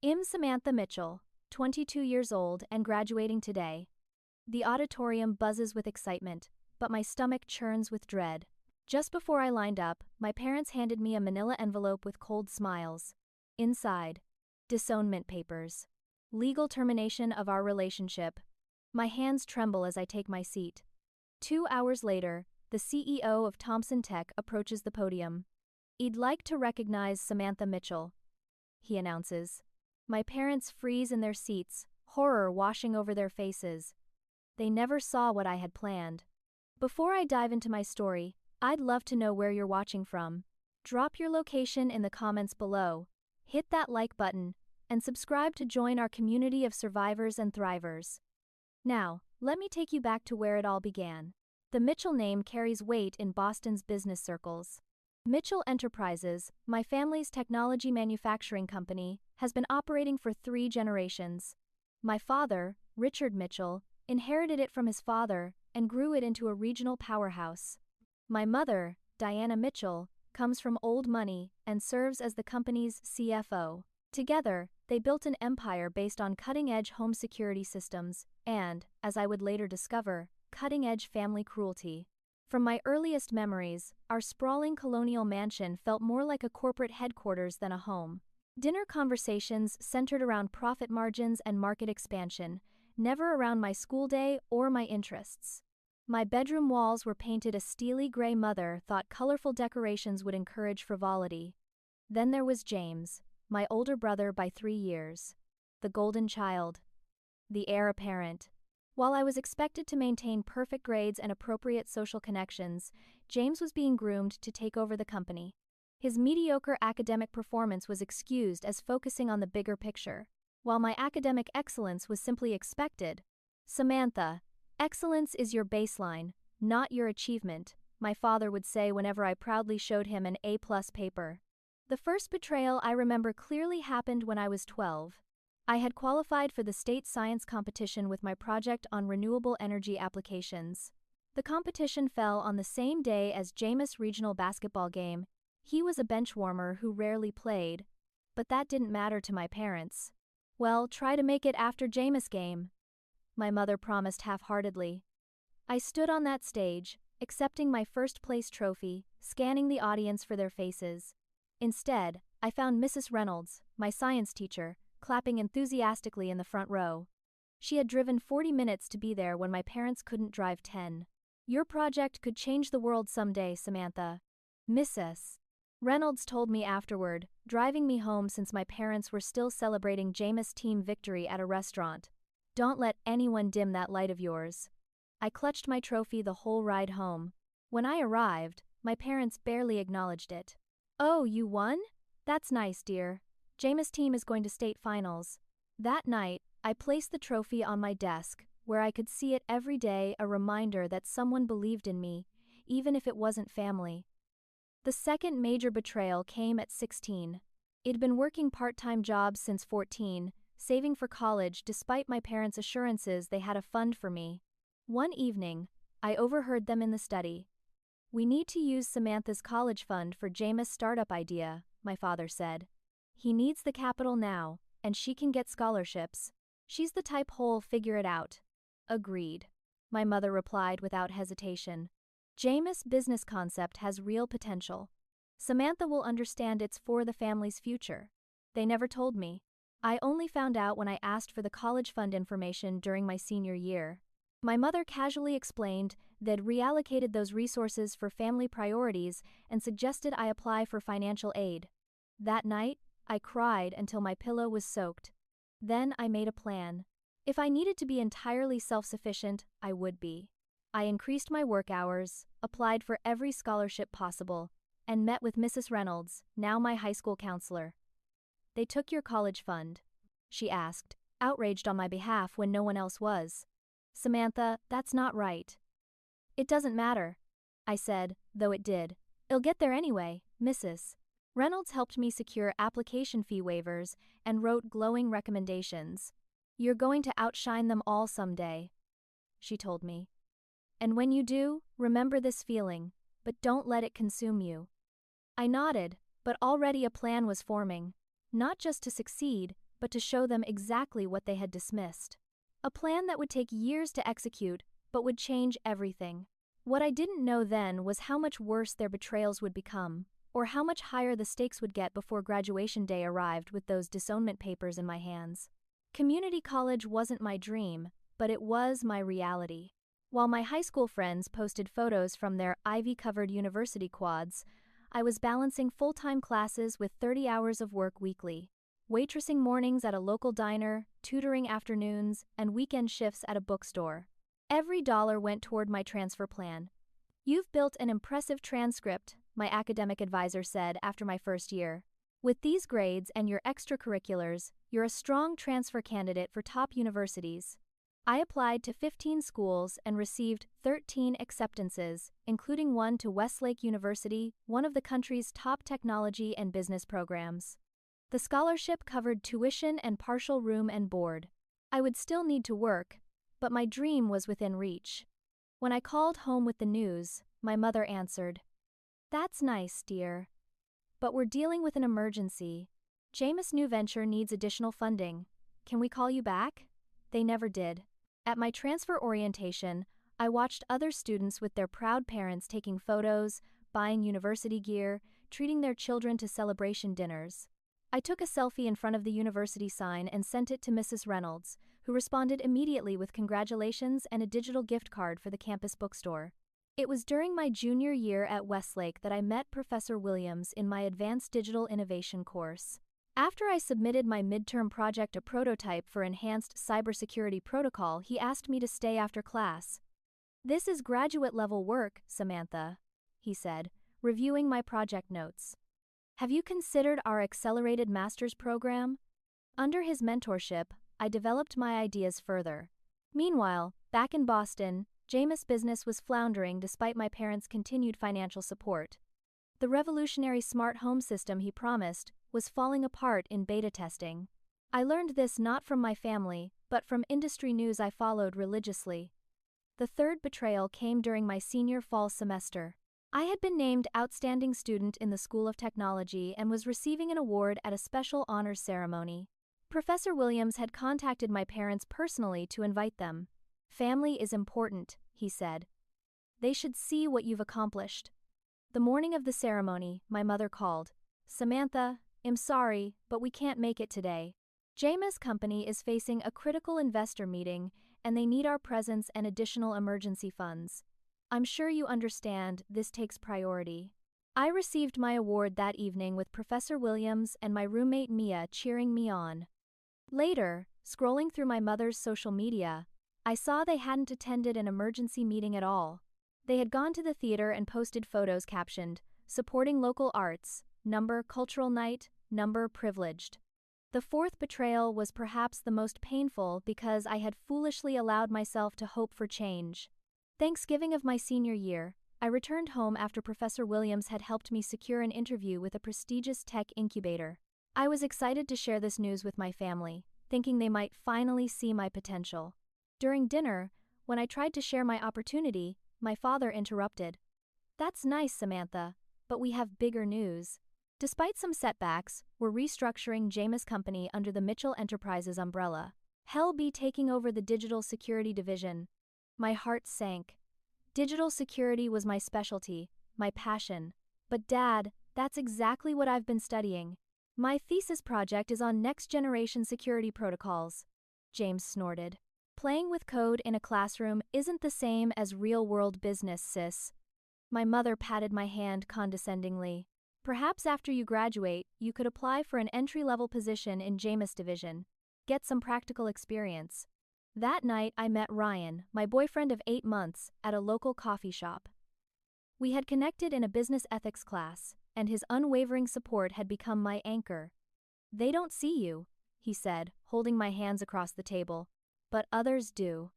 I'm Samantha Mitchell, 22 years old and graduating today. The auditorium buzzes with excitement, but my stomach churns with dread. Just before I lined up, my parents handed me a manila envelope with cold smiles. Inside, disownment papers. Legal termination of our relationship. My hands tremble as I take my seat. 2 hours later, the CEO of Thompson Tech approaches the podium. "I'd like to recognize Samantha Mitchell," he announces. My parents freeze in their seats, horror washing over their faces. They never saw what I had planned. Before I dive into my story, I'd love to know where you're watching from. Drop your location in the comments below, hit that like button, and subscribe to join our community of survivors and thrivers. Now, let me take you back to where it all began. The Mitchell name carries weight in Boston's business circles. Mitchell Enterprises, my family's technology manufacturing company, has been operating for 3 generations. My father, Richard Mitchell, inherited it from his father and grew it into a regional powerhouse. My mother, Diana Mitchell, comes from old money and serves as the company's CFO. Together, they built an empire based on cutting-edge home security systems and, as I would later discover, cutting-edge family cruelty. From my earliest memories, our sprawling colonial mansion felt more like a corporate headquarters than a home. Dinner conversations centered around profit margins and market expansion, never around my school day or my interests. My bedroom walls were painted a steely gray. Mother thought colorful decorations would encourage frivolity. Then there was James, my older brother by 3 years. The golden child. The heir apparent. While I was expected to maintain perfect grades and appropriate social connections, James was being groomed to take over the company. His mediocre academic performance was excused as focusing on the bigger picture, while my academic excellence was simply expected. "Samantha, excellence is your baseline, not your achievement," my father would say whenever I proudly showed him an A+ paper. The first betrayal I remember clearly happened when I was 12. I had qualified for the state science competition with my project on renewable energy applications. The competition fell on the same day as Jameis' regional basketball game. He was a bench warmer who rarely played, but that didn't matter to my parents. "Well, try to make it after Jameis' game," my mother promised half-heartedly. I stood on that stage, accepting my first-place trophy, scanning the audience for their faces. Instead, I found Mrs. Reynolds, my science teacher, clapping enthusiastically in the front row. She had driven 40 minutes to be there when my parents couldn't drive 10. "Your project could change the world someday, Samantha," Mrs. Reynolds told me afterward, driving me home since my parents were still celebrating Jameis' team victory at a restaurant. "Don't let anyone dim that light of yours." I clutched my trophy the whole ride home. When I arrived, my parents barely acknowledged it. "Oh, you won? That's nice, dear. Jameis' team is going to state finals." That night, I placed the trophy on my desk, where I could see it every day, a reminder that someone believed in me, even if it wasn't family. The second major betrayal came at 16. I'd been working part-time jobs since 14, saving for college despite my parents' assurances they had a fund for me. One evening, I overheard them in the study. "We need to use Samantha's college fund for Jameis' startup idea," my father said. "He needs the capital now, and she can get scholarships. She's the type who'll figure it out." "Agreed," my mother replied without hesitation. "Jameis' business concept has real potential. Samantha will understand it's for the family's future." They never told me. I only found out when I asked for the college fund information during my senior year. My mother casually explained they'd reallocated those resources for family priorities and suggested I apply for financial aid. That night, I cried until my pillow was soaked. Then I made a plan. If I needed to be entirely self-sufficient, I would be. I increased my work hours, applied for every scholarship possible, and met with Mrs. Reynolds, now my high school counselor. "They took your college fund?" she asked, outraged on my behalf when no one else was. "Samantha, that's not right." "It doesn't matter," I said, though it did. "It'll get there anyway, Mrs. Reynolds helped me secure application fee waivers and wrote glowing recommendations. "You're going to outshine them all someday," she told me. "And when you do, remember this feeling, but don't let it consume you." I nodded, but already a plan was forming. Not just to succeed, but to show them exactly what they had dismissed. A plan that would take years to execute, but would change everything. What I didn't know then was how much worse their betrayals would become, or how much higher the stakes would get before graduation day arrived with those disownment papers in my hands. Community college wasn't my dream, but it was my reality. While my high school friends posted photos from their ivy-covered university quads, I was balancing full-time classes with 30 hours of work weekly, waitressing mornings at a local diner, tutoring afternoons, and weekend shifts at a bookstore. Every dollar went toward my transfer plan. "You've built an impressive transcript," my academic advisor said after my first year. "With these grades and your extracurriculars, you're a strong transfer candidate for top universities." I applied to 15 schools and received 13 acceptances, including one to Westlake University, one of the country's top technology and business programs. The scholarship covered tuition and partial room and board. I would still need to work, but my dream was within reach. When I called home with the news, my mother answered, "That's nice, dear. But we're dealing with an emergency. Jameis' new venture needs additional funding. Can we call you back?" They never did. At my transfer orientation, I watched other students with their proud parents taking photos, buying university gear, treating their children to celebration dinners. I took a selfie in front of the university sign and sent it to Mrs. Reynolds, who responded immediately with congratulations and a digital gift card for the campus bookstore. It was during my junior year at Westlake that I met Professor Williams in my Advanced Digital Innovation course. After I submitted my midterm project a prototype for enhanced cybersecurity protocol, he asked me to stay after class. "This is graduate-level work, Samantha," he said, reviewing my project notes. "Have you considered our accelerated master's program?" Under his mentorship, I developed my ideas further. Meanwhile, back in Boston, Jameis' business was floundering despite my parents' continued financial support. The revolutionary smart home system he promised was falling apart in beta testing. I learned this not from my family, but from industry news I followed religiously. The third betrayal came during my senior fall semester. I had been named Outstanding Student in the School of Technology and was receiving an award at a special honors ceremony. Professor Williams had contacted my parents personally to invite them. "Family is important," he said. "They should see what you've accomplished." The morning of the ceremony, my mother called. "Samantha, I'm sorry, but we can't make it today. Jameis' company is facing a critical investor meeting, and they need our presence and additional emergency funds. I'm sure you understand this takes priority." I received my award that evening with Professor Williams and my roommate Mia cheering me on. Later, scrolling through my mother's social media, I saw they hadn't attended an emergency meeting at all. They had gone to the theater and posted photos captioned, "Supporting local arts, number cultural night, number privileged." The fourth betrayal was perhaps the most painful because I had foolishly allowed myself to hope for change. Thanksgiving of my senior year, I returned home after Professor Williams had helped me secure an interview with a prestigious tech incubator. I was excited to share this news with my family, thinking they might finally see my potential. During dinner, when I tried to share my opportunity, my father interrupted. "That's nice, Samantha, but we have bigger news." Despite some setbacks, we're restructuring Jameis' company under the Mitchell Enterprises umbrella. He'll be taking over the digital security division. My heart sank. Digital security was my specialty, my passion. "But Dad, that's exactly what I've been studying. My thesis project is on next-generation security protocols," James snorted. "Playing with code in a classroom isn't the same as real-world business, sis." My mother patted my hand condescendingly. "Perhaps after you graduate, you could apply for an entry-level position in Jameis' division. Get some practical experience." That night I met Ryan, my boyfriend of 8 months, at a local coffee shop. We had connected in a business ethics class, and his unwavering support had become my anchor. "They don't see you," he said, holding my hands across the table. "But others do.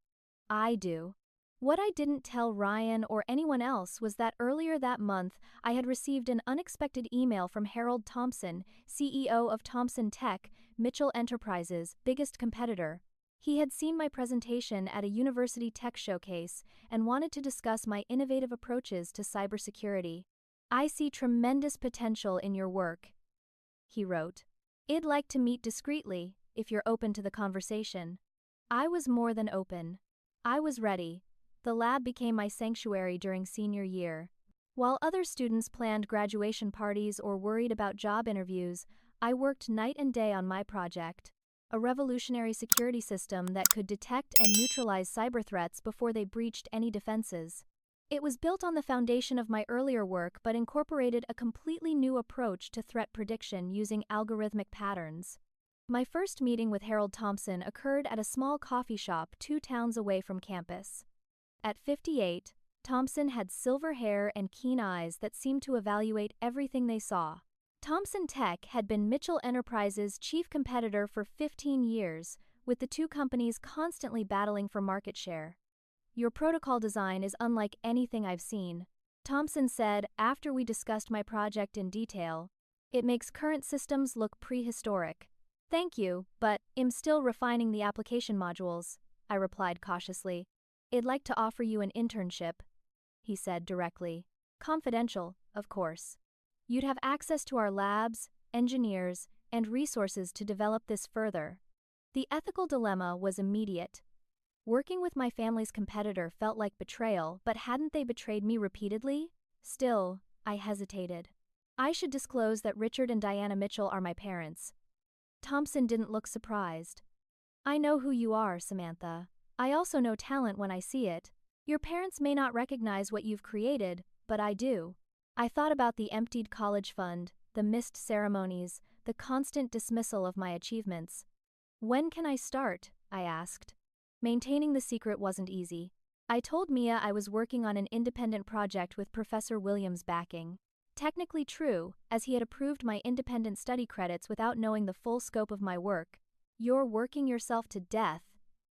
I do." What I didn't tell Ryan or anyone else was that earlier that month I had received an unexpected email from Harold Thompson, CEO of Thompson Tech, Mitchell Enterprises' biggest competitor. He had seen my presentation at a university tech showcase and wanted to discuss my innovative approaches to cybersecurity. "I see tremendous potential in your work," he wrote. "I'd like to meet discreetly, if you're open to the conversation. I was more than open. I was ready. The lab became my sanctuary during senior year. While other students planned graduation parties or worried about job interviews, I worked night and day on my project, a revolutionary security system that could detect and neutralize cyber threats before they breached any defenses. It was built on the foundation of my earlier work but incorporated a completely new approach to threat prediction using algorithmic patterns. My first meeting with Harold Thompson occurred at a small coffee shop 2 towns away from campus. At 58, Thompson had silver hair and keen eyes that seemed to evaluate everything they saw. Thompson Tech had been Mitchell Enterprises' chief competitor for 15 years, with the two companies constantly battling for market share. "Your protocol design is unlike anything I've seen," Thompson said after we discussed my project in detail. "It makes current systems look prehistoric." "Thank you, but I'm still refining the application modules," I replied cautiously. "I'd like to offer you an internship," he said directly. "Confidential, of course. You'd have access to our labs, engineers, and resources to develop this further." The ethical dilemma was immediate. Working with my family's competitor felt like betrayal, but hadn't they betrayed me repeatedly? Still, I hesitated. "I should disclose that Richard and Diana Mitchell are my parents." Thompson didn't look surprised. "I know who you are, Samantha. I also know talent when I see it. Your parents may not recognize what you've created, but I do." I thought about the emptied college fund, the missed ceremonies, the constant dismissal of my achievements. "When can I start?" I asked. Maintaining the secret wasn't easy. I told Mia I was working on an independent project with Professor Williams' backing. Technically true, as he had approved my independent study credits without knowing the full scope of my work. "You're working yourself to death,"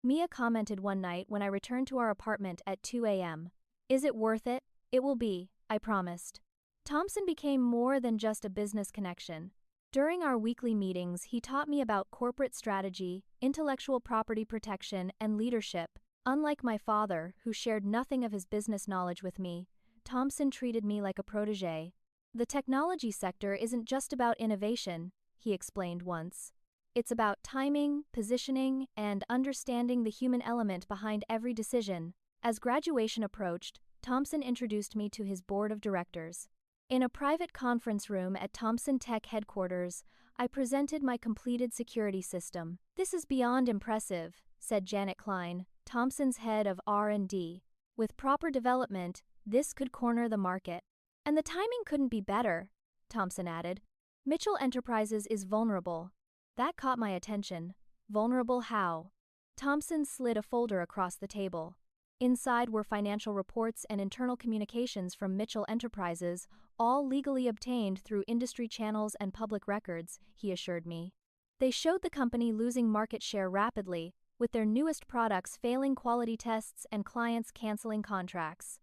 Mia commented one night when I returned to our apartment at 2 a.m. "Is it worth it?" "It will be," I promised. Thompson became more than just a business connection. During our weekly meetings, he taught me about corporate strategy, intellectual property protection, and leadership. Unlike my father, who shared nothing of his business knowledge with me, Thompson treated me like a protégé. "The technology sector isn't just about innovation," he explained once. "It's about timing, positioning, and understanding the human element behind every decision." As graduation approached, Thompson introduced me to his board of directors. In a private conference room at Thompson Tech headquarters, I presented my completed security system. "This is beyond impressive," said Janet Klein, Thompson's head of R&D. "With proper development, this could corner the market." "And the timing couldn't be better," Thompson added. "Mitchell Enterprises is vulnerable." That caught my attention. Vulnerable how? Thompson slid a folder across the table. Inside were financial reports and internal communications from Mitchell Enterprises, all legally obtained through industry channels and public records, he assured me. They showed the company losing market share rapidly, with their newest products failing quality tests and clients canceling contracts.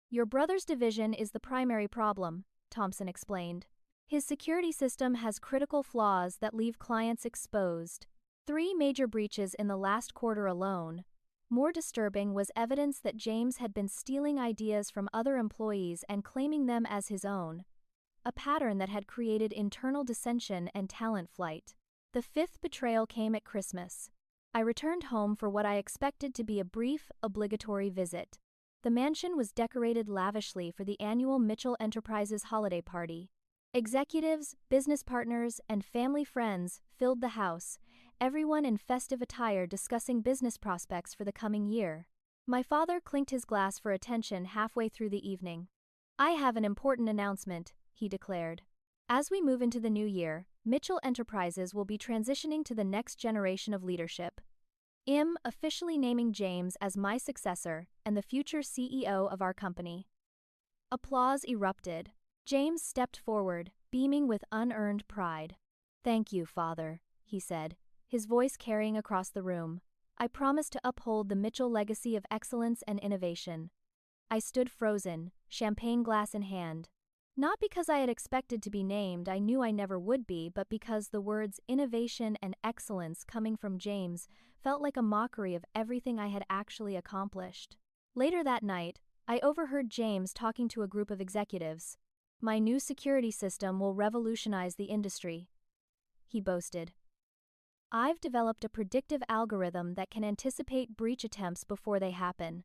"Your brother's division is the primary problem," Thompson explained. "His security system has critical flaws that leave clients exposed. 3 major breaches in the last quarter alone. More disturbing was evidence that James had been stealing ideas from other employees and claiming them as his own, a pattern that had created internal dissension and talent flight. The 5th betrayal came at Christmas. I returned home for what I expected to be a brief, obligatory visit. The mansion was decorated lavishly for the annual Mitchell Enterprises holiday party. Executives, business partners, and family friends filled the house, everyone in festive attire discussing business prospects for the coming year. My father clinked his glass for attention halfway through the evening. "I have an important announcement," he declared. "As we move into the new year, Mitchell Enterprises will be transitioning to the next generation of leadership. I'm officially naming James as my successor and the future CEO of our company." Applause erupted. James stepped forward, beaming with unearned pride. "Thank you, Father," he said, his voice carrying across the room. "I promise to uphold the Mitchell legacy of excellence and innovation." I stood frozen, champagne glass in hand. Not because I had expected to be named, I knew I never would be, but because the words innovation and excellence coming from James felt like a mockery of everything I had actually accomplished. Later that night, I overheard James talking to a group of executives. "My new security system will revolutionize the industry," he boasted. I've developed a predictive algorithm that can anticipate breach attempts before they happen.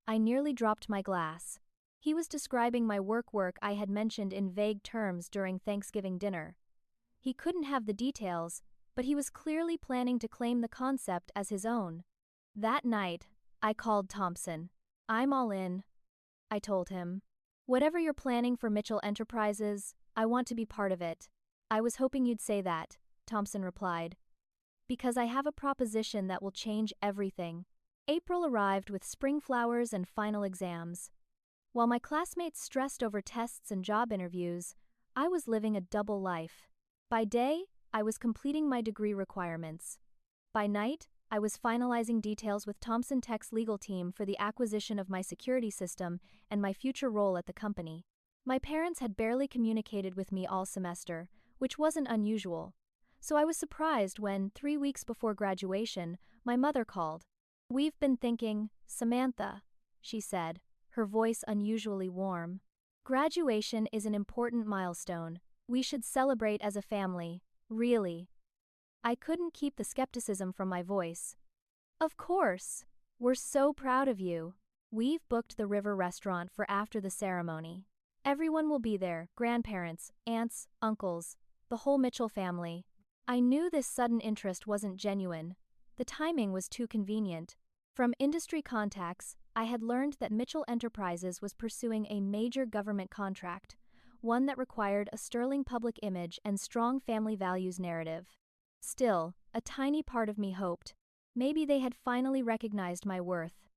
I nearly dropped my glass. He was describing my work I had mentioned in vague terms during Thanksgiving dinner. He couldn't have the details, but he was clearly planning to claim the concept as his own. That night, I called Thompson. "I'm all in," I told him. "Whatever you're planning for Mitchell Enterprises, I want to be part of it." "I was hoping you'd say that," Thompson replied. "Because I have a proposition that will change everything." April arrived with spring flowers and final exams. While my classmates stressed over tests and job interviews, I was living a double life. By day, I was completing my degree requirements. By night, I was finalizing details with Thomson Tech's legal team for the acquisition of my security system and my future role at the company. My parents had barely communicated with me all semester, which wasn't unusual. So I was surprised when, 3 weeks before graduation, my mother called. "We've been thinking, Samantha," she said, her voice unusually warm. "Graduation is an important milestone. We should celebrate as a family, really." I couldn't keep the skepticism from my voice. "Of course. We're so proud of you. We've booked the River restaurant for after the ceremony. Everyone will be there, grandparents, aunts, uncles, the whole Mitchell family." I knew this sudden interest wasn't genuine. The timing was too convenient. From industry contacts, I had learned that Mitchell Enterprises was pursuing a major government contract, one that required a sterling public image and strong family values narrative. Still, a tiny part of me hoped. Maybe they had finally recognized my worth.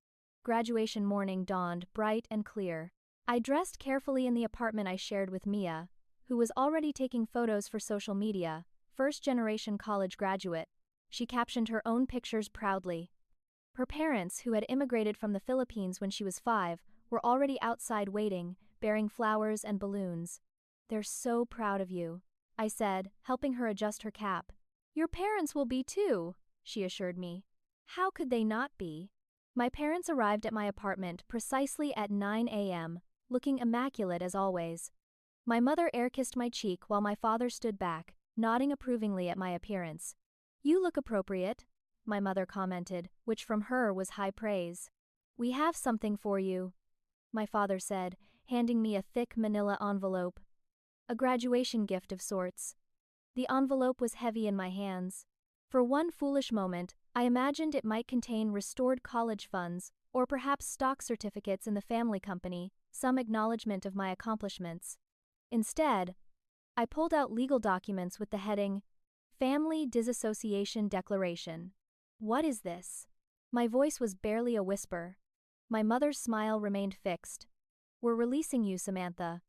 Graduation morning dawned bright and clear. I dressed carefully in the apartment I shared with Mia, who was already taking photos for social media, first-generation college graduate. She captioned her own pictures proudly. Her parents, who had immigrated from the Philippines when she was 5, were already outside waiting, bearing flowers and balloons. "They're so proud of you," I said, helping her adjust her cap. "Your parents will be too," she assured me. How could they not be? My parents arrived at my apartment precisely at 9 a.m., looking immaculate as always. My mother air-kissed my cheek while my father stood back, nodding approvingly at my appearance. "You look appropriate," my mother commented, which from her was high praise. "We have something for you," my father said, handing me a thick manila envelope. A graduation gift of sorts. The envelope was heavy in my hands. For one foolish moment, I imagined it might contain restored college funds, or perhaps stock certificates in the family company, some acknowledgement of my accomplishments. Instead, I pulled out legal documents with the heading, "Family Disassociation Declaration." "What is this?" My voice was barely a whisper. My mother's smile remained fixed. "We're releasing you, Samantha,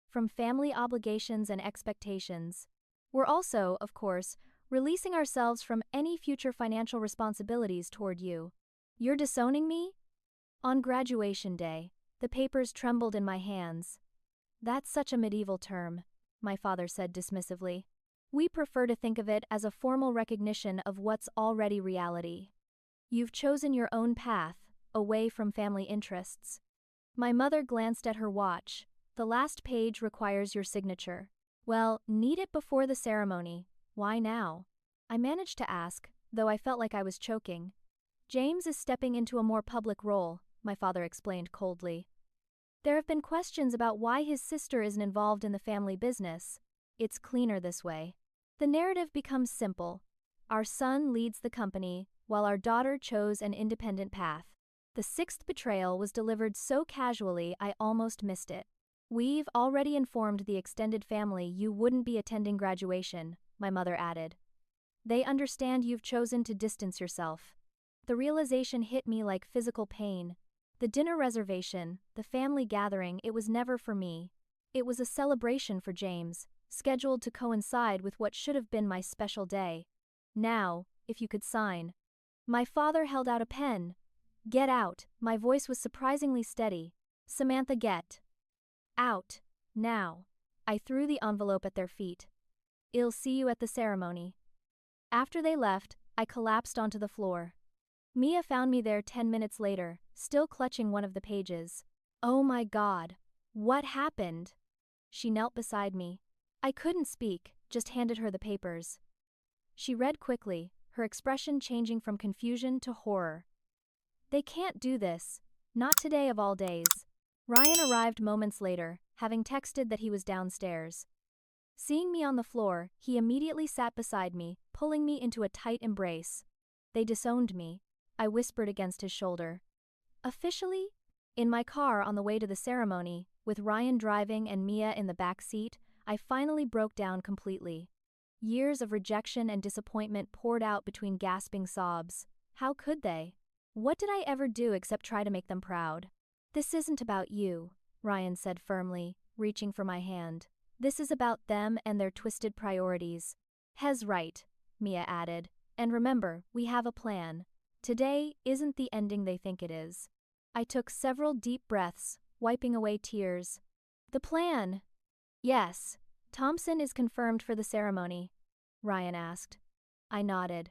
from family obligations and expectations. We're also, of course, releasing ourselves from any future financial responsibilities toward you. You're disowning me?" On graduation day, the papers trembled in my hands. "That's such a medieval term," my father said dismissively. "We prefer to think of it as a formal recognition of what's already reality. You've chosen your own path, away from family interests." My mother glanced at her watch. "The last page requires your signature." "Well, need it before the ceremony. Why now?" I managed to ask, though I felt like I was choking. "James is stepping into a more public role," my father explained coldly. "There have been questions about why his sister isn't involved in the family business. It's cleaner this way." The narrative becomes simple. Our son leads the company, while our daughter chose an independent path. The 6th betrayal was delivered so casually I almost missed it. "We've already informed the extended family you wouldn't be attending graduation," my mother added. "They understand you've chosen to distance yourself." The realization hit me like physical pain. The dinner reservation, the family gathering, it was never for me. It was a celebration for James, scheduled to coincide with what should have been my special day. "Now, if you could sign." My father held out a pen. "Get out." My voice was surprisingly steady. "Samantha, get out. Now." I threw the envelope at their feet. "I'll see you at the ceremony." After they left, I collapsed onto the floor. Mia found me there 10 minutes later, still clutching one of the pages. "Oh my God. What happened?" She knelt beside me. I couldn't speak, just handed her the papers. She read quickly, her expression changing from confusion to horror. They can't do this. Not today of all days. Ryan arrived moments later, having texted that he was downstairs. Seeing me on the floor, he immediately sat beside me, pulling me into a tight embrace. They disowned me, I whispered against his shoulder. Officially? In my car on the way to the ceremony, with Ryan driving and Mia in the back seat, I finally broke down completely. Years of rejection and disappointment poured out between gasping sobs. How could they? What did I ever do except try to make them proud? This isn't about you, Ryan said firmly, reaching for my hand. This is about them and their twisted priorities. Hez right, Mia added. And remember, we have a plan. Today isn't the ending they think it is. I took several deep breaths, wiping away tears. The plan? Yes. Thompson is confirmed for the ceremony, Ryan asked. I nodded.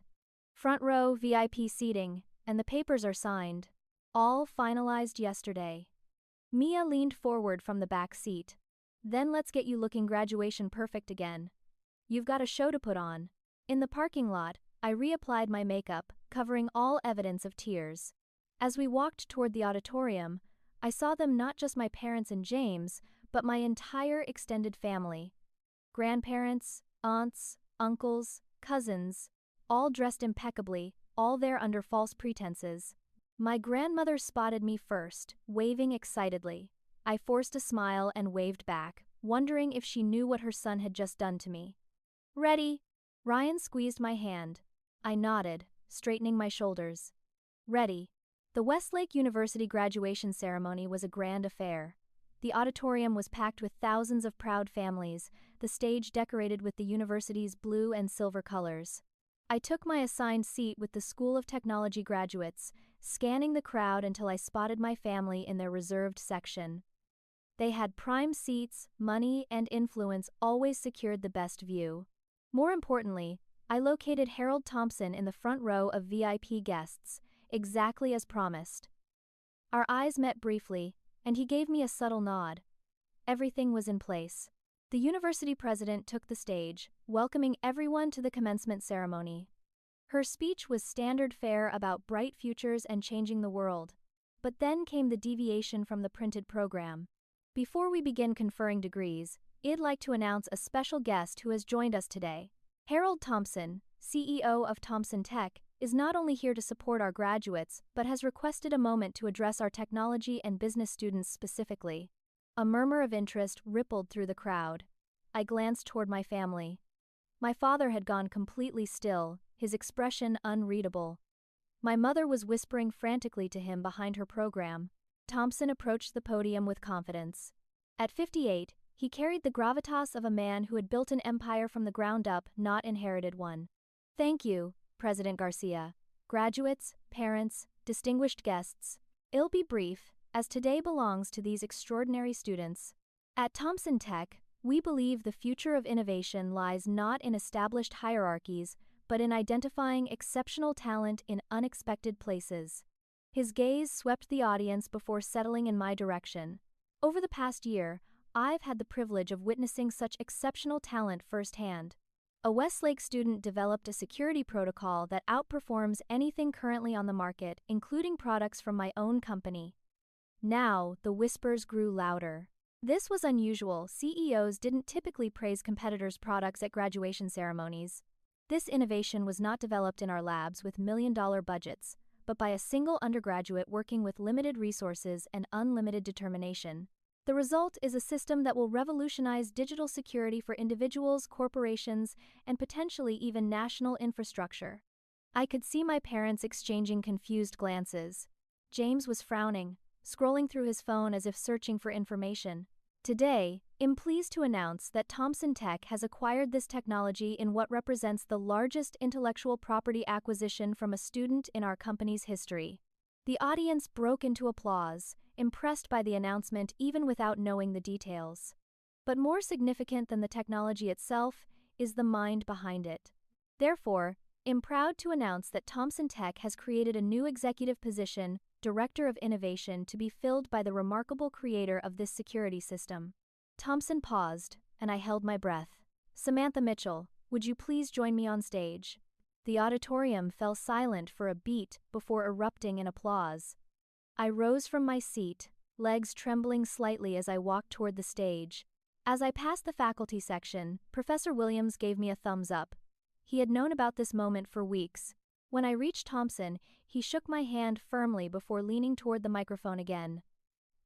Front row VIP seating, and the papers are signed. All finalized yesterday. Mia leaned forward from the back seat. Then let's get you looking graduation perfect again. You've got a show to put on. In the parking lot, I reapplied my makeup, covering all evidence of tears. As we walked toward the auditorium, I saw them not just my parents and James, but my entire extended family. Grandparents, aunts, uncles, cousins, all dressed impeccably, all there under false pretenses. My grandmother spotted me first, waving excitedly. I forced a smile and waved back, wondering if she knew what her son had just done to me. Ready? Ryan squeezed my hand. I nodded, straightening my shoulders. Ready. The Westlake University graduation ceremony was a grand affair. The auditorium was packed with thousands of proud families, the stage decorated with the university's blue and silver colors. I took my assigned seat with the School of Technology graduates, scanning the crowd until I spotted my family in their reserved section. They had prime seats, money, and influence always secured the best view. More importantly, I located Harold Thompson in the front row of VIP guests, exactly as promised. Our eyes met briefly, and he gave me a subtle nod. Everything was in place. The university president took the stage, welcoming everyone to the commencement ceremony. Her speech was standard fare about bright futures and changing the world. But then came the deviation from the printed program. Before we begin conferring degrees, I'd like to announce a special guest who has joined us today. Harold Thompson, CEO of Thompson Tech, is not only here to support our graduates, but has requested a moment to address our technology and business students specifically. A murmur of interest rippled through the crowd. I glanced toward my family. My father had gone completely still, his expression unreadable. My mother was whispering frantically to him behind her program. Thompson approached the podium with confidence. At 58, he carried the gravitas of a man who had built an empire from the ground up, not inherited one. Thank you, President Garcia. Graduates, parents, distinguished guests. I'll be brief, as today belongs to these extraordinary students. At Thompson Tech, we believe the future of innovation lies not in established hierarchies, but in identifying exceptional talent in unexpected places. His gaze swept the audience before settling in my direction. Over the past year, I've had the privilege of witnessing such exceptional talent firsthand. A Westlake student developed a security protocol that outperforms anything currently on the market, including products from my own company. Now, the whispers grew louder. This was unusual. CEOs didn't typically praise competitors' products at graduation ceremonies. This innovation was not developed in our labs with million-dollar budgets, but by a single undergraduate working with limited resources and unlimited determination. The result is a system that will revolutionize digital security for individuals, corporations, and potentially even national infrastructure. I could see my parents exchanging confused glances. James was frowning, scrolling through his phone as if searching for information. Today, I'm pleased to announce that Thompson Tech has acquired this technology in what represents the largest intellectual property acquisition from a student in our company's history. The audience broke into applause, impressed by the announcement even without knowing the details. But more significant than the technology itself is the mind behind it. Therefore, I'm proud to announce that Thompson Tech has created a new executive position, Director of Innovation, to be filled by the remarkable creator of this security system. Thompson paused, and I held my breath. Samantha Mitchell, would you please join me on stage? The auditorium fell silent for a beat before erupting in applause. I rose from my seat, legs trembling slightly as I walked toward the stage. As I passed the faculty section, Professor Williams gave me a thumbs up. He had known about this moment for weeks. When I reached Thompson, he shook my hand firmly before leaning toward the microphone again.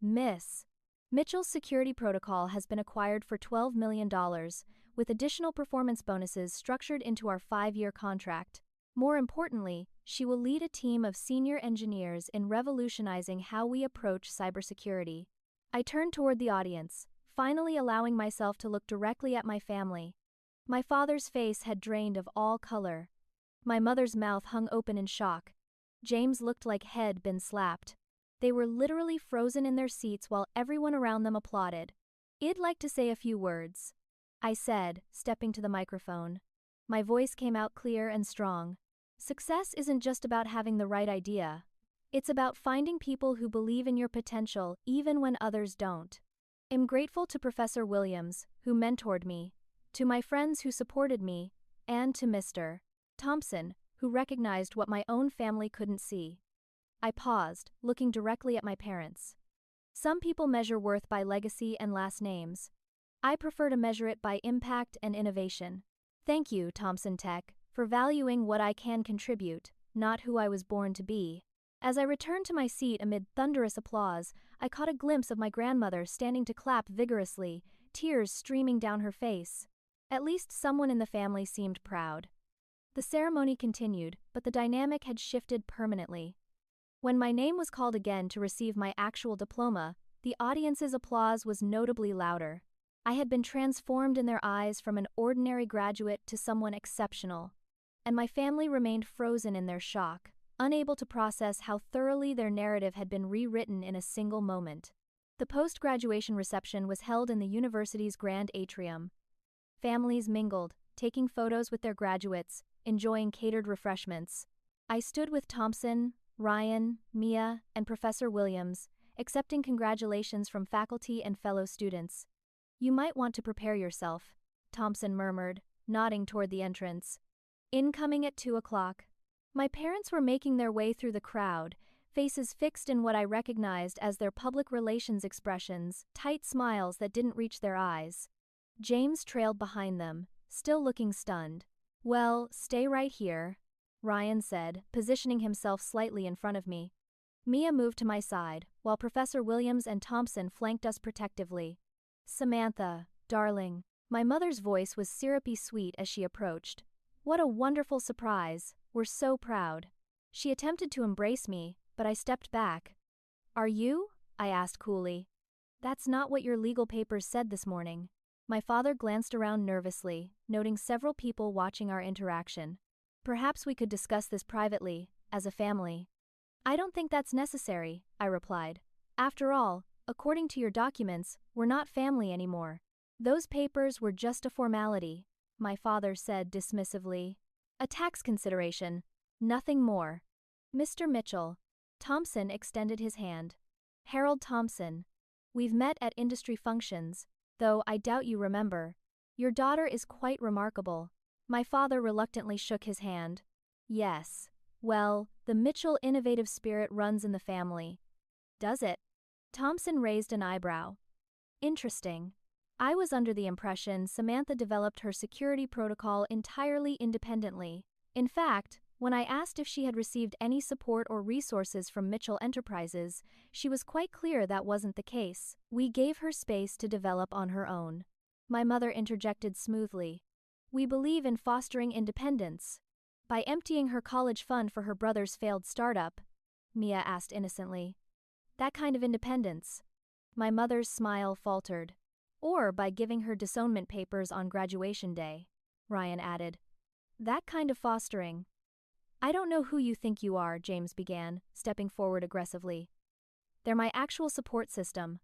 Miss Mitchell's security protocol has been acquired for $12 million, with additional performance bonuses structured into our 5-year contract. More importantly, she will lead a team of senior engineers in revolutionizing how we approach cybersecurity. I turned toward the audience, finally allowing myself to look directly at my family. My father's face had drained of all color. My mother's mouth hung open in shock. James looked like he'd been slapped. They were literally frozen in their seats while everyone around them applauded. "I'd like to say a few words," I said, stepping to the microphone. My voice came out clear and strong. Success isn't just about having the right idea. It's about finding people who believe in your potential even when others don't. I'm grateful to Professor Williams, who mentored me, to my friends who supported me, and to Mr. Thompson, who recognized what my own family couldn't see. I paused, looking directly at my parents. Some people measure worth by legacy and last names. I prefer to measure it by impact and innovation. Thank you, Thompson Tech, for valuing what I can contribute, not who I was born to be. As I returned to my seat amid thunderous applause, I caught a glimpse of my grandmother standing to clap vigorously, tears streaming down her face. At least someone in the family seemed proud. The ceremony continued, but the dynamic had shifted permanently. When my name was called again to receive my actual diploma, the audience's applause was notably louder. I had been transformed in their eyes from an ordinary graduate to someone exceptional, and my family remained frozen in their shock, unable to process how thoroughly their narrative had been rewritten in a single moment. The post-graduation reception was held in the university's grand atrium. Families mingled, taking photos with their graduates, enjoying catered refreshments. I stood with Thompson, Ryan, Mia, and Professor Williams, accepting congratulations from faculty and fellow students. "You might want to prepare yourself," Thompson murmured, nodding toward the entrance. Incoming at 2 o'clock. My parents were making their way through the crowd, faces fixed in what I recognized as their public relations expressions, tight smiles that didn't reach their eyes. James trailed behind them, still looking stunned. "Well, stay right here," Ryan said, positioning himself slightly in front of me. Mia moved to my side, while Professor Williams and Thompson flanked us protectively. "Samantha, darling." My mother's voice was syrupy sweet as she approached. "What a wonderful surprise. We're so proud." She attempted to embrace me, but I stepped back. "Are you?" I asked coolly. "That's not what your legal papers said this morning." My father glanced around nervously, noting several people watching our interaction. "Perhaps we could discuss this privately, as a family." "I don't think that's necessary," I replied. "After all, according to your documents, we're not family anymore." "Those papers were just a formality," my father said dismissively. "A tax consideration, nothing more." "Mr. Mitchell." Thompson extended his hand. "Harold Thompson. We've met at industry functions, though I doubt you remember. Your daughter is quite remarkable." My father reluctantly shook his hand. "Yes. Well, the Mitchell innovative spirit runs in the family." "Does it?" Thompson raised an eyebrow. "Interesting. I was under the impression Samantha developed her security protocol entirely independently. In fact, when I asked if she had received any support or resources from Mitchell Enterprises, she was quite clear that wasn't the case. We gave her space to develop on her own." My mother interjected smoothly. "We believe in fostering independence." "By emptying her college fund for her brother's failed startup?" Mia asked innocently. "That kind of independence." My mother's smile faltered. "Or by giving her disownment papers on graduation day," Ryan added. "That kind of fostering." "I don't know who you think you are," James began, stepping forward aggressively. "They're my actual support system,"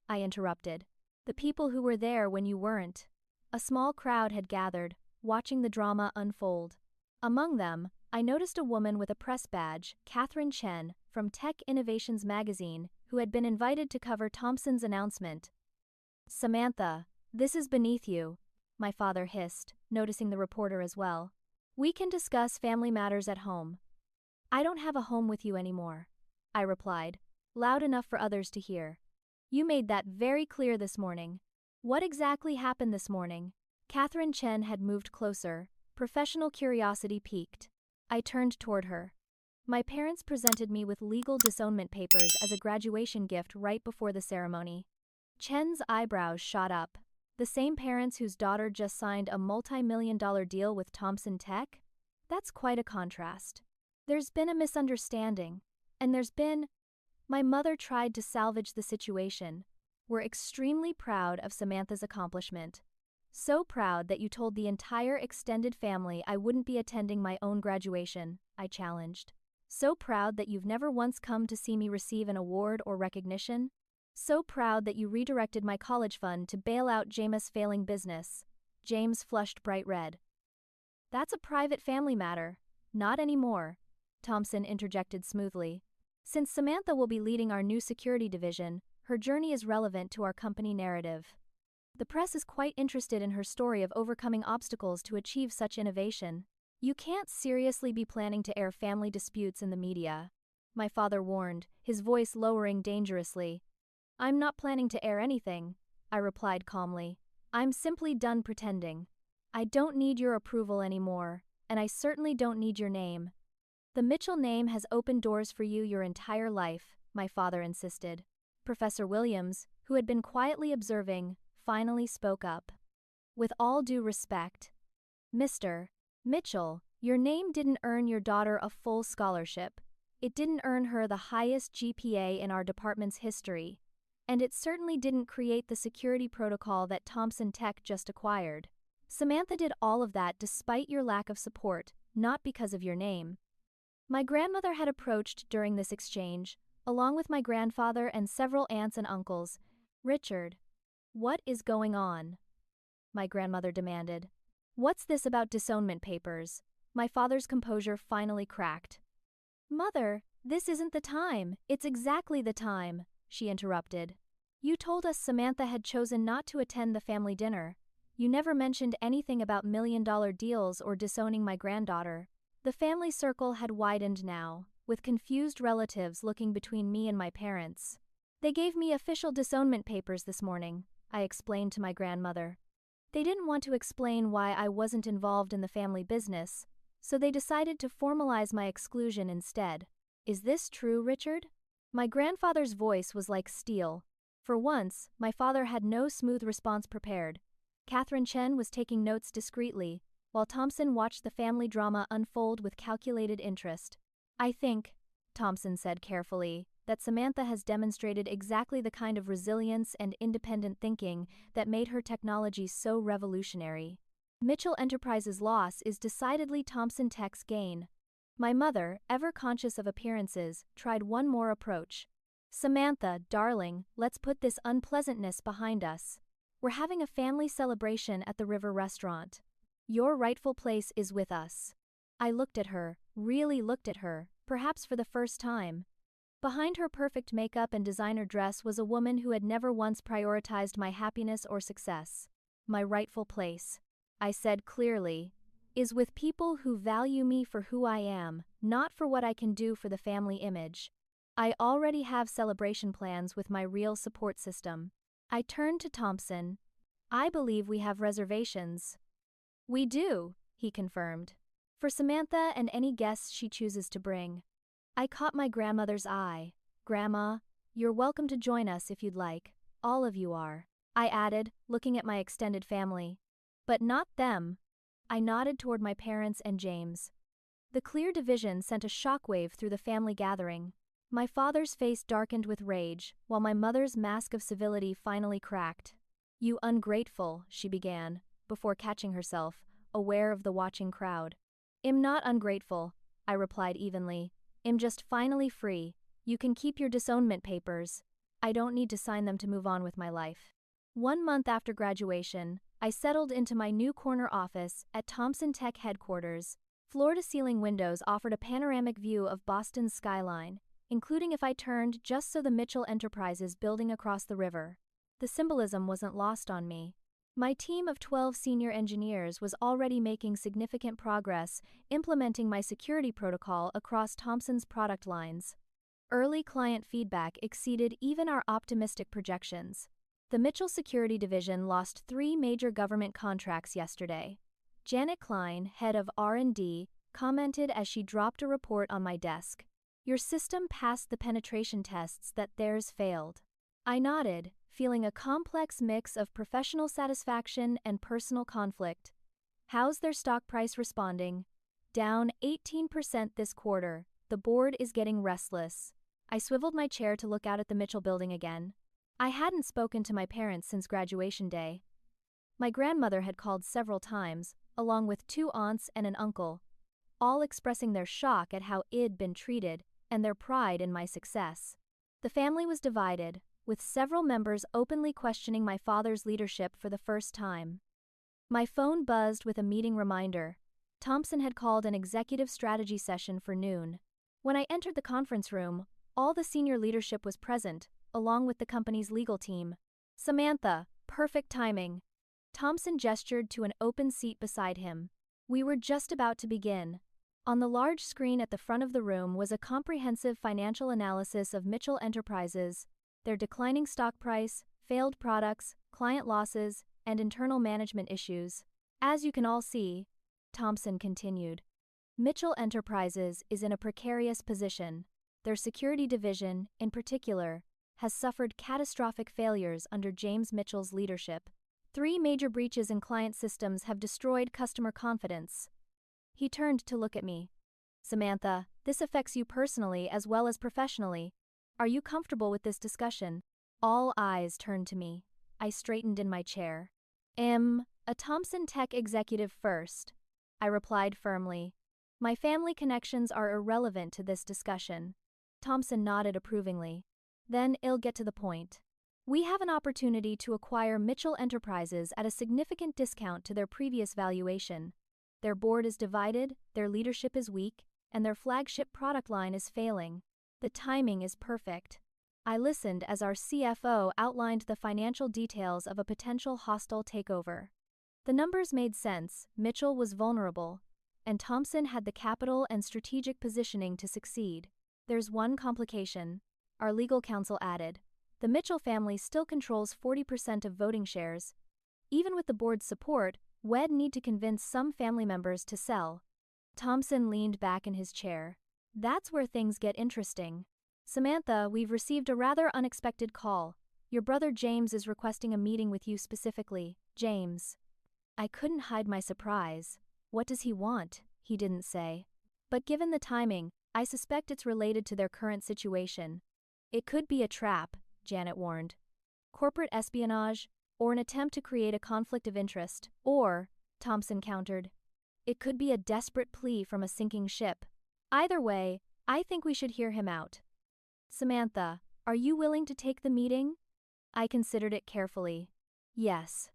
I interrupted. "The people who were there when you weren't." A small crowd had gathered, watching the drama unfold. Among them, I noticed a woman with a press badge, Catherine Chen, from Tech Innovations magazine, who had been invited to cover Thompson's announcement. "Samantha, this is beneath you," my father hissed, noticing the reporter as well. We can discuss family matters at home. I don't have a home with you anymore, I replied, loud enough for others to hear. You made that very clear this morning. What exactly happened this morning? Catherine Chen had moved closer, professional curiosity piqued. I turned toward her. My parents presented me with legal disownment papers as a graduation gift right before the ceremony. Chen's eyebrows shot up. The same parents whose daughter just signed a multi-million-dollar deal with Thompson Tech? That's quite a contrast. There's been a misunderstanding. And my mother tried to salvage the situation. We're extremely proud of Samantha's accomplishment. So proud that you told the entire extended family I wouldn't be attending my own graduation, I challenged. So proud that you've never once come to see me receive an award or recognition? So proud that you redirected my college fund to bail out James' failing business. James flushed bright red. That's a private family matter. Not anymore, Thompson interjected smoothly. Since Samantha will be leading our new security division, her journey is relevant to our company narrative. The press is quite interested in her story of overcoming obstacles to achieve such innovation. You can't seriously be planning to air family disputes in the media, my father warned, his voice lowering dangerously. I'm not planning to air anything, I replied calmly. I'm simply done pretending. I don't need your approval anymore, and I certainly don't need your name. The Mitchell name has opened doors for you your entire life, my father insisted. Professor Williams, who had been quietly observing, finally spoke up. With all due respect, Mr. Mitchell, your name didn't earn your daughter a full scholarship. It didn't earn her the highest GPA in our department's history. And it certainly didn't create the security protocol that Thompson Tech just acquired. Samantha did all of that despite your lack of support, not because of your name. My grandmother had approached during this exchange, along with my grandfather and several aunts and uncles. Richard, what is going on? My grandmother demanded. What's this about disownment papers? My father's composure finally cracked. Mother, this isn't the time. It's exactly the time, she interrupted. You told us Samantha had chosen not to attend the family dinner. You never mentioned anything about million-dollar deals or disowning my granddaughter. The family circle had widened now, with confused relatives looking between me and my parents. They gave me official disownment papers this morning, I explained to my grandmother. They didn't want to explain why I wasn't involved in the family business, so they decided to formalize my exclusion instead. Is this true, Richard? My grandfather's voice was like steel. For once, my father had no smooth response prepared. Catherine Chen was taking notes discreetly, while Thompson watched the family drama unfold with calculated interest. I think, Thompson said carefully, that Samantha has demonstrated exactly the kind of resilience and independent thinking that made her technology so revolutionary. Mitchell Enterprises' loss is decidedly Thompson Tech's gain. My mother, ever conscious of appearances, tried one more approach. Samantha, darling, let's put this unpleasantness behind us. We're having a family celebration at the River Restaurant. Your rightful place is with us. I looked at her, really looked at her, perhaps for the first time. Behind her perfect makeup and designer dress was a woman who had never once prioritized my happiness or success. My rightful place, I said clearly, is with people who value me for who I am, not for what I can do for the family image. I already have celebration plans with my real support system. I turned to Thompson. I believe we have reservations. We do, he confirmed. For Samantha and any guests she chooses to bring. I caught my grandmother's eye. Grandma, you're welcome to join us if you'd like. All of you are, I added, looking at my extended family. But not them. I nodded toward my parents and James. The clear division sent a shockwave through the family gathering. My father's face darkened with rage, while my mother's mask of civility finally cracked. You ungrateful, she began, before catching herself, aware of the watching crowd. I'm not ungrateful, I replied evenly. I'm just finally free. You can keep your disownment papers. I don't need to sign them to move on with my life. 1 month after graduation, I settled into my new corner office at Thompson Tech headquarters. Floor-to-ceiling windows offered a panoramic view of Boston's skyline, including if I turned just so the Mitchell Enterprises building across the river. The symbolism wasn't lost on me. My team of 12 senior engineers was already making significant progress implementing my security protocol across Thomson's product lines. Early client feedback exceeded even our optimistic projections. The Mitchell Security Division lost 3 major government contracts yesterday. Janet Klein, head of R&D, commented as she dropped a report on my desk. Your system passed the penetration tests that theirs failed. I nodded, feeling a complex mix of professional satisfaction and personal conflict. How's their stock price responding? Down 18% this quarter. The board is getting restless. I swiveled my chair to look out at the Mitchell building again. I hadn't spoken to my parents since graduation day. My grandmother had called several times, along with 2 aunts and an uncle, all expressing their shock at how I'd been treated and their pride in my success. The family was divided, with several members openly questioning my father's leadership for the first time. My phone buzzed with a meeting reminder. Thomson had called an executive strategy session for noon. When I entered the conference room, all the senior leadership was present, along with the company's legal team. Samantha, perfect timing. Thomson gestured to an open seat beside him. We were just about to begin. On the large screen at the front of the room was a comprehensive financial analysis of Mitchell Enterprises, their declining stock price, failed products, client losses, and internal management issues. As you can all see, Thomson continued, Mitchell Enterprises is in a precarious position. Their security division, in particular, has suffered catastrophic failures under James Mitchell's leadership. 3 major breaches in client systems have destroyed customer confidence. He turned to look at me. Samantha, this affects you personally as well as professionally. Are you comfortable with this discussion? All eyes turned to me. I straightened in my chair. A Thomson Tech executive first, I replied firmly. My family connections are irrelevant to this discussion. Thomson nodded approvingly. Then I'll get to the point. We have an opportunity to acquire Mitchell Enterprises at a significant discount to their previous valuation. Their board is divided, their leadership is weak, and their flagship product line is failing. The timing is perfect. I listened as our CFO outlined the financial details of a potential hostile takeover. The numbers made sense. Mitchell was vulnerable, and Thomson had the capital and strategic positioning to succeed. There's one complication, our legal counsel added. The Mitchell family still controls 40% of voting shares. Even with the board's support, we'd need to convince some family members to sell. Thomson leaned back in his chair. That's where things get interesting. Samantha, we've received a rather unexpected call. Your brother James is requesting a meeting with you specifically. James. I couldn't hide my surprise. What does he want? He didn't say. But given the timing, I suspect it's related to their current situation. It could be a trap, Janet warned. Corporate espionage, or an attempt to create a conflict of interest, or, Thomson countered, it could be a desperate plea from a sinking ship. Either way, I think we should hear him out. Samantha, are you willing to take the meeting? I considered it carefully. Yes.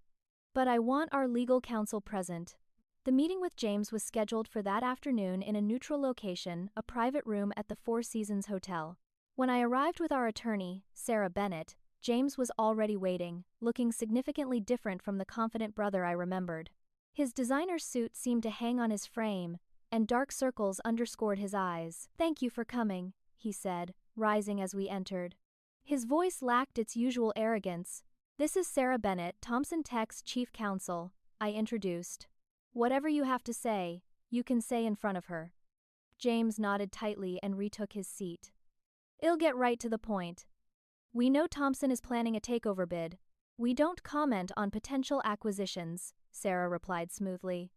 But I want our legal counsel present. The meeting with James was scheduled for that afternoon in a neutral location, a private room at the Four Seasons Hotel. When I arrived with our attorney, Sarah Bennett, James was already waiting, looking significantly different from the confident brother I remembered. His designer suit seemed to hang on his frame, and dark circles underscored his eyes. Thank you for coming, he said, rising as we entered. His voice lacked its usual arrogance. This is Sarah Bennett, Thomson Tech's chief counsel, I introduced. Whatever you have to say, you can say in front of her. James nodded tightly and retook his seat. I'll get right to the point. We know Thomson is planning a takeover bid. We don't comment on potential acquisitions, Sarah replied smoothly.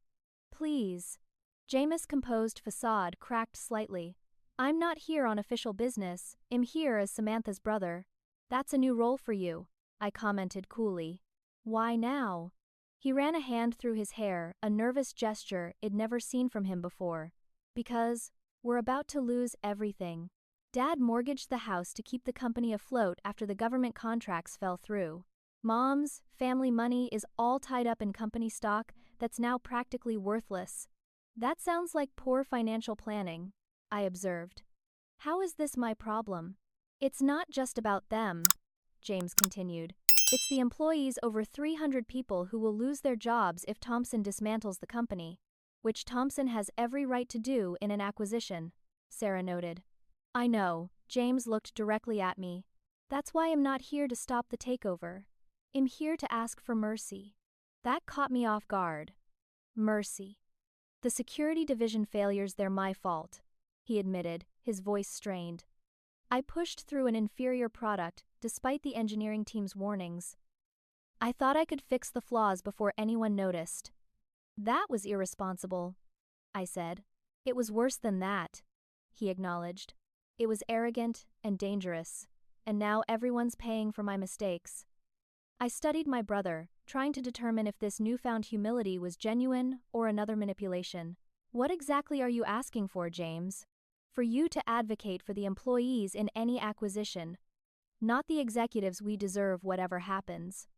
Please. James' composed facade cracked slightly. I'm not here on official business. I'm here as Samantha's brother. That's a new role for you, I commented coolly. Why now? He ran a hand through his hair, a nervous gesture I'd never seen from him before. Because we're about to lose everything. Dad mortgaged the house to keep the company afloat after the government contracts fell through. Mom's family money is all tied up in company stock that's now practically worthless. That sounds like poor financial planning, I observed. How is this my problem? It's not just about them, James continued. It's the employees, over 300 people, who will lose their jobs if Thomson dismantles the company, which Thomson has every right to do in an acquisition, Sarah noted. I know, James looked directly at me. That's why I'm not here to stop the takeover. I'm here to ask for mercy. That caught me off guard. Mercy. The security division failures, they're my fault, he admitted, his voice strained. I pushed through an inferior product, despite the engineering team's warnings. I thought I could fix the flaws before anyone noticed. That was irresponsible, I said. It was worse than that, he acknowledged. It was arrogant and dangerous, and now everyone's paying for my mistakes. I studied my brother, trying to determine if this newfound humility was genuine or another manipulation. What exactly are you asking for, James? For you to advocate for the employees in any acquisition, not the executives. We deserve whatever happens.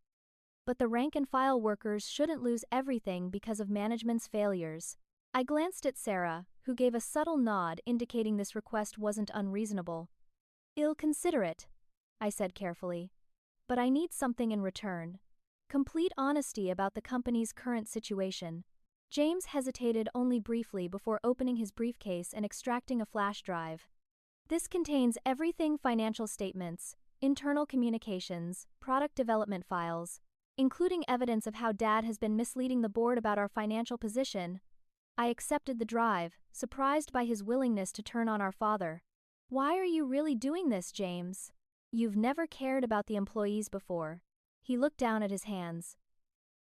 But the rank-and-file workers shouldn't lose everything because of management's failures. I glanced at Sarah, who gave a subtle nod indicating this request wasn't unreasonable. I'll consider it, I said carefully. But I need something in return. Complete honesty about the company's current situation. James hesitated only briefly before opening his briefcase and extracting a flash drive. This contains everything: financial statements, internal communications, product development files, including evidence of how Dad has been misleading the board about our financial position. I accepted the drive, surprised by his willingness to turn on our father. Why are you really doing this, James? You've never cared about the employees before. He looked down at his hands.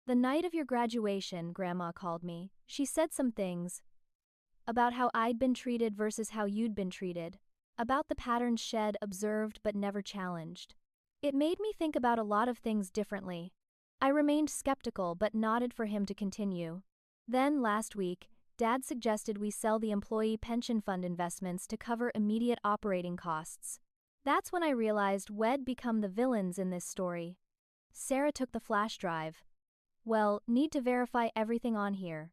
The night of your graduation, Grandma called me. She said some things about how I'd been treated versus how you'd been treated, about the patterns shed, observed but never challenged. It made me think about a lot of things differently. I remained skeptical but nodded for him to continue. Then, last week, Dad suggested we sell the employee pension fund investments to cover immediate operating costs. That's when I realized we'd become the villains in this story. Sarah took the flash drive. Well, need to verify everything on here.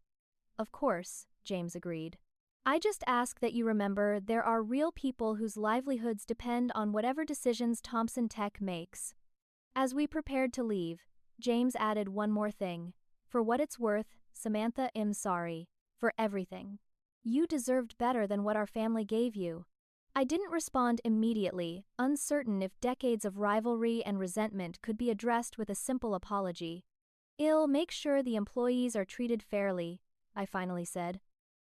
Of course, James agreed. I just ask that you remember there are real people whose livelihoods depend on whatever decisions Thomson Tech makes. As we prepared to leave, James added one more thing. For what it's worth, Samantha, I'm sorry. For everything. You deserved better than what our family gave you. I didn't respond immediately, uncertain if decades of rivalry and resentment could be addressed with a simple apology. I'll make sure the employees are treated fairly, I finally said.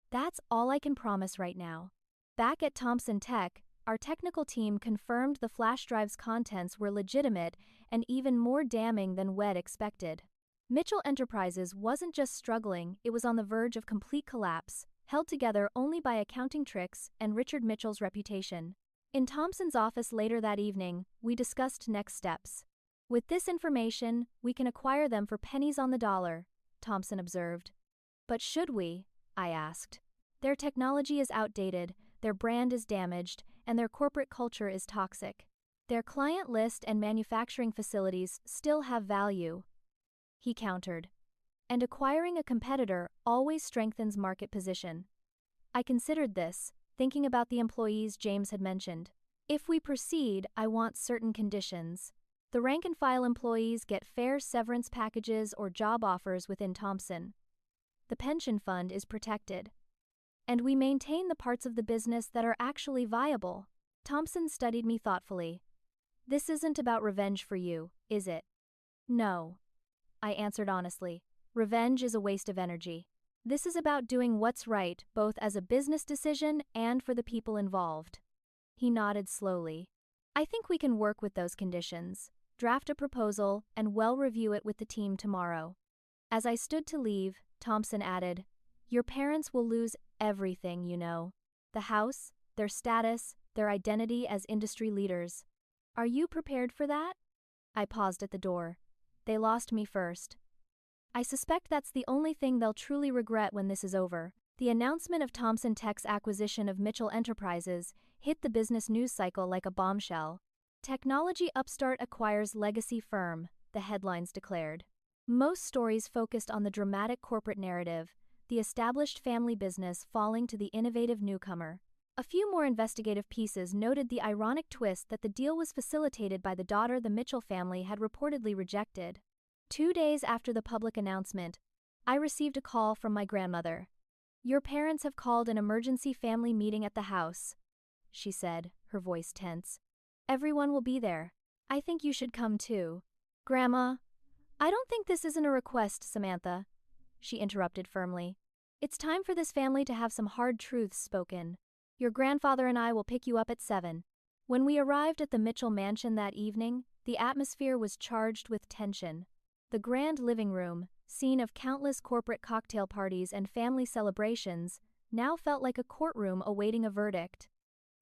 That's all I can promise right now. Back at Thomson Tech, our technical team confirmed the flash drive's contents were legitimate and even more damning than we'd expected. Mitchell Enterprises wasn't just struggling, it was on the verge of complete collapse, held together only by accounting tricks and Richard Mitchell's reputation. In Thomson's office later that evening, we discussed next steps. With this information, we can acquire them for pennies on the dollar, Thomson observed. But should we? I asked. Their technology is outdated, their brand is damaged, and their corporate culture is toxic. Their client list and manufacturing facilities still have value, he countered. And acquiring a competitor always strengthens market position. I considered this, thinking about the employees James had mentioned. If we proceed, I want certain conditions. The rank-and-file employees get fair severance packages or job offers within Thomson. The pension fund is protected. And we maintain the parts of the business that are actually viable. Thomson studied me thoughtfully. This isn't about revenge for you, is it? No, I answered honestly. Revenge is a waste of energy. This is about doing what's right, both as a business decision and for the people involved. He nodded slowly. I think we can work with those conditions, draft a proposal, and review it with the team tomorrow. As I stood to leave, Thomson added, Your parents will lose everything, you know. The house, their status, their identity as industry leaders. Are you prepared for that? I paused at the door. They lost me first. I suspect that's the only thing they'll truly regret when this is over. The announcement of Thomson Tech's acquisition of Mitchell Enterprises hit the business news cycle like a bombshell. Technology upstart acquires legacy firm, the headlines declared. Most stories focused on the dramatic corporate narrative, the established family business falling to the innovative newcomer. A few more investigative pieces noted the ironic twist that the deal was facilitated by the daughter the Mitchell family had reportedly rejected. 2 days after the public announcement, I received a call from my grandmother. "Your parents have called an emergency family meeting at the house," she said, her voice tense. "Everyone will be there. I think you should come too." "Grandma, I don't think this isn't a request, Samantha," she interrupted firmly. "It's time for this family to have some hard truths spoken. Your grandfather and I will pick you up at 7. When we arrived at the Mitchell mansion that evening, the atmosphere was charged with tension. The grand living room, scene of countless corporate cocktail parties and family celebrations, now felt like a courtroom awaiting a verdict.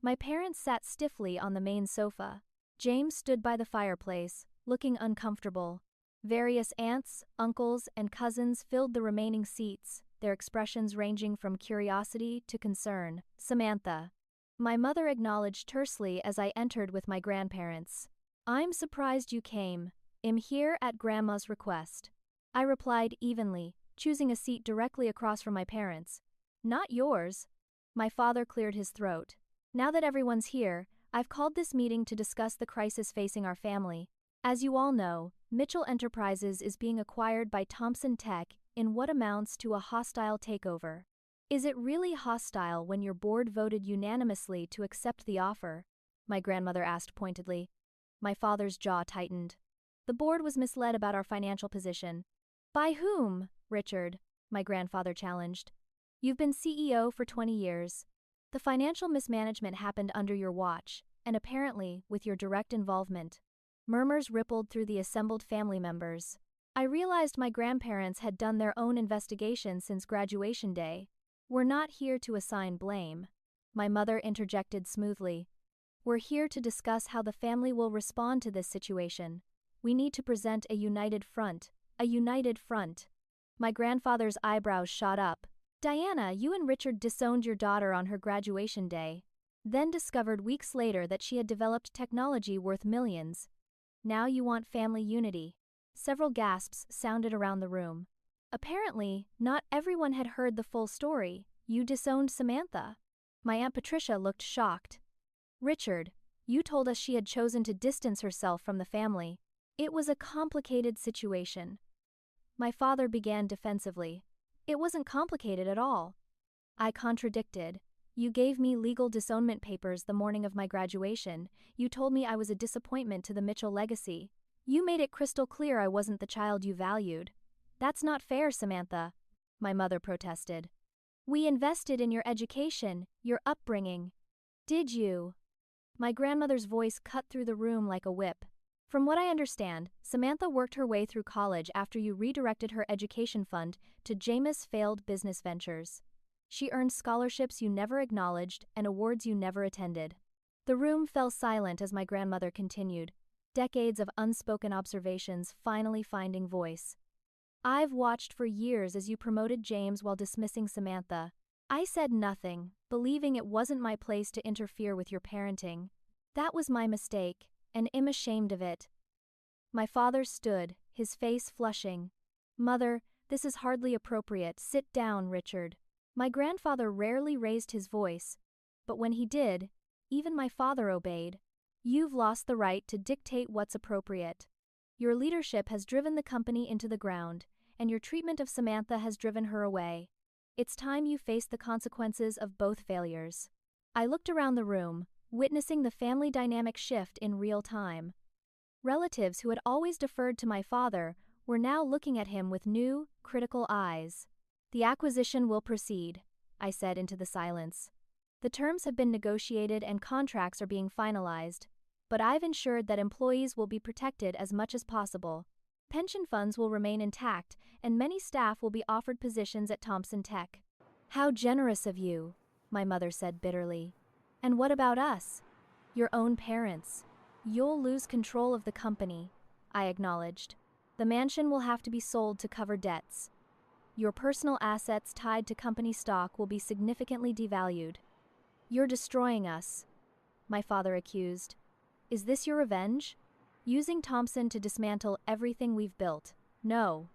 My parents sat stiffly on the main sofa. James stood by the fireplace, looking uncomfortable. Various aunts, uncles, and cousins filled the remaining seats, their expressions ranging from curiosity to concern. "Samantha," my mother acknowledged tersely as I entered with my grandparents. "I'm surprised you came. I'm here at Grandma's request." I replied evenly, choosing a seat directly across from my parents. "Not yours." My father cleared his throat. "Now that everyone's here, I've called this meeting to discuss the crisis facing our family. As you all know, Mitchell Enterprises is being acquired by Thomson Tech in what amounts to a hostile takeover. Is it really hostile when your board voted unanimously to accept the offer?" my grandmother asked pointedly. My father's jaw tightened. "The board was misled about our financial position." "By whom, Richard?" my grandfather challenged. "You've been CEO for 20 years. The financial mismanagement happened under your watch, and apparently with your direct involvement." Murmurs rippled through the assembled family members. I realized my grandparents had done their own investigation since graduation day. "We're not here to assign blame," my mother interjected smoothly. "We're here to discuss how the family will respond to this situation. We need to present a united front. A united front." My grandfather's eyebrows shot up. "Diana, you and Richard disowned your daughter on her graduation day, then discovered weeks later that she had developed technology worth millions. Now you want family unity." Several gasps sounded around the room. Apparently, not everyone had heard the full story. "You disowned Samantha." My Aunt Patricia looked shocked. "Richard, you told us she had chosen to distance herself from the family. It was a complicated situation." My father began defensively. "It wasn't complicated at all." I contradicted. "You gave me legal disownment papers the morning of my graduation. You told me I was a disappointment to the Mitchell legacy. You made it crystal clear I wasn't the child you valued." "That's not fair, Samantha," my mother protested. "We invested in your education, your upbringing." "Did you?" My grandmother's voice cut through the room like a whip. "From what I understand, Samantha worked her way through college after you redirected her education fund to Jameis failed business ventures. She earned scholarships you never acknowledged and awards you never attended." The room fell silent as my grandmother continued, decades of unspoken observations finally finding voice. "I've watched for years as you promoted James while dismissing Samantha. I said nothing, believing it wasn't my place to interfere with your parenting. That was my mistake, and I'm ashamed of it." My father stood, his face flushing. "Mother, this is hardly appropriate. Sit down, Richard." My grandfather rarely raised his voice, but when he did, even my father obeyed. "You've lost the right to dictate what's appropriate. Your leadership has driven the company into the ground, and your treatment of Samantha has driven her away. It's time you face the consequences of both failures." I looked around the room, witnessing the family dynamic shift in real time. Relatives who had always deferred to my father were now looking at him with new, critical eyes. "The acquisition will proceed," I said into the silence. "The terms have been negotiated and contracts are being finalized, but I've ensured that employees will be protected as much as possible. Pension funds will remain intact, and many staff will be offered positions at Thomson Tech." "How generous of you," my mother said bitterly. "And what about us? Your own parents. You'll lose control of the company," I acknowledged. "The mansion will have to be sold to cover debts. Your personal assets tied to company stock will be significantly devalued." "You're destroying us," my father accused. "Is this your revenge? Using Thomson to dismantle everything we've built?" "No,"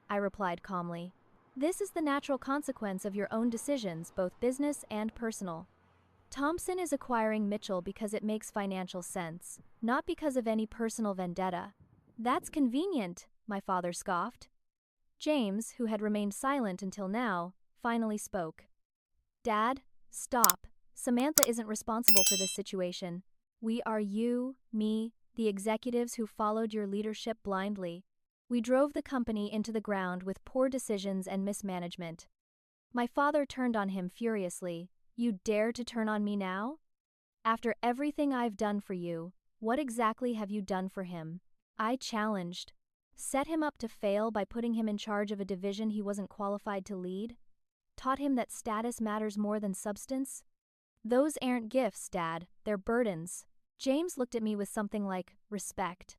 I replied calmly. "This is the natural consequence of your own decisions, both business and personal." Thompson is acquiring Mitchell because it makes financial sense, not because of any personal vendetta. That's convenient, my father scoffed. James, who had remained silent until now, finally spoke. Dad, stop. Samantha isn't responsible for this situation. We are you, me, the executives who followed your leadership blindly. We drove the company into the ground with poor decisions and mismanagement. My father turned on him furiously. You dare to turn on me now? After everything I've done for you, what exactly have you done for him? I challenged. Set him up to fail by putting him in charge of a division he wasn't qualified to lead? Taught him that status matters more than substance? Those aren't gifts, Dad, they're burdens. James looked at me with something like respect.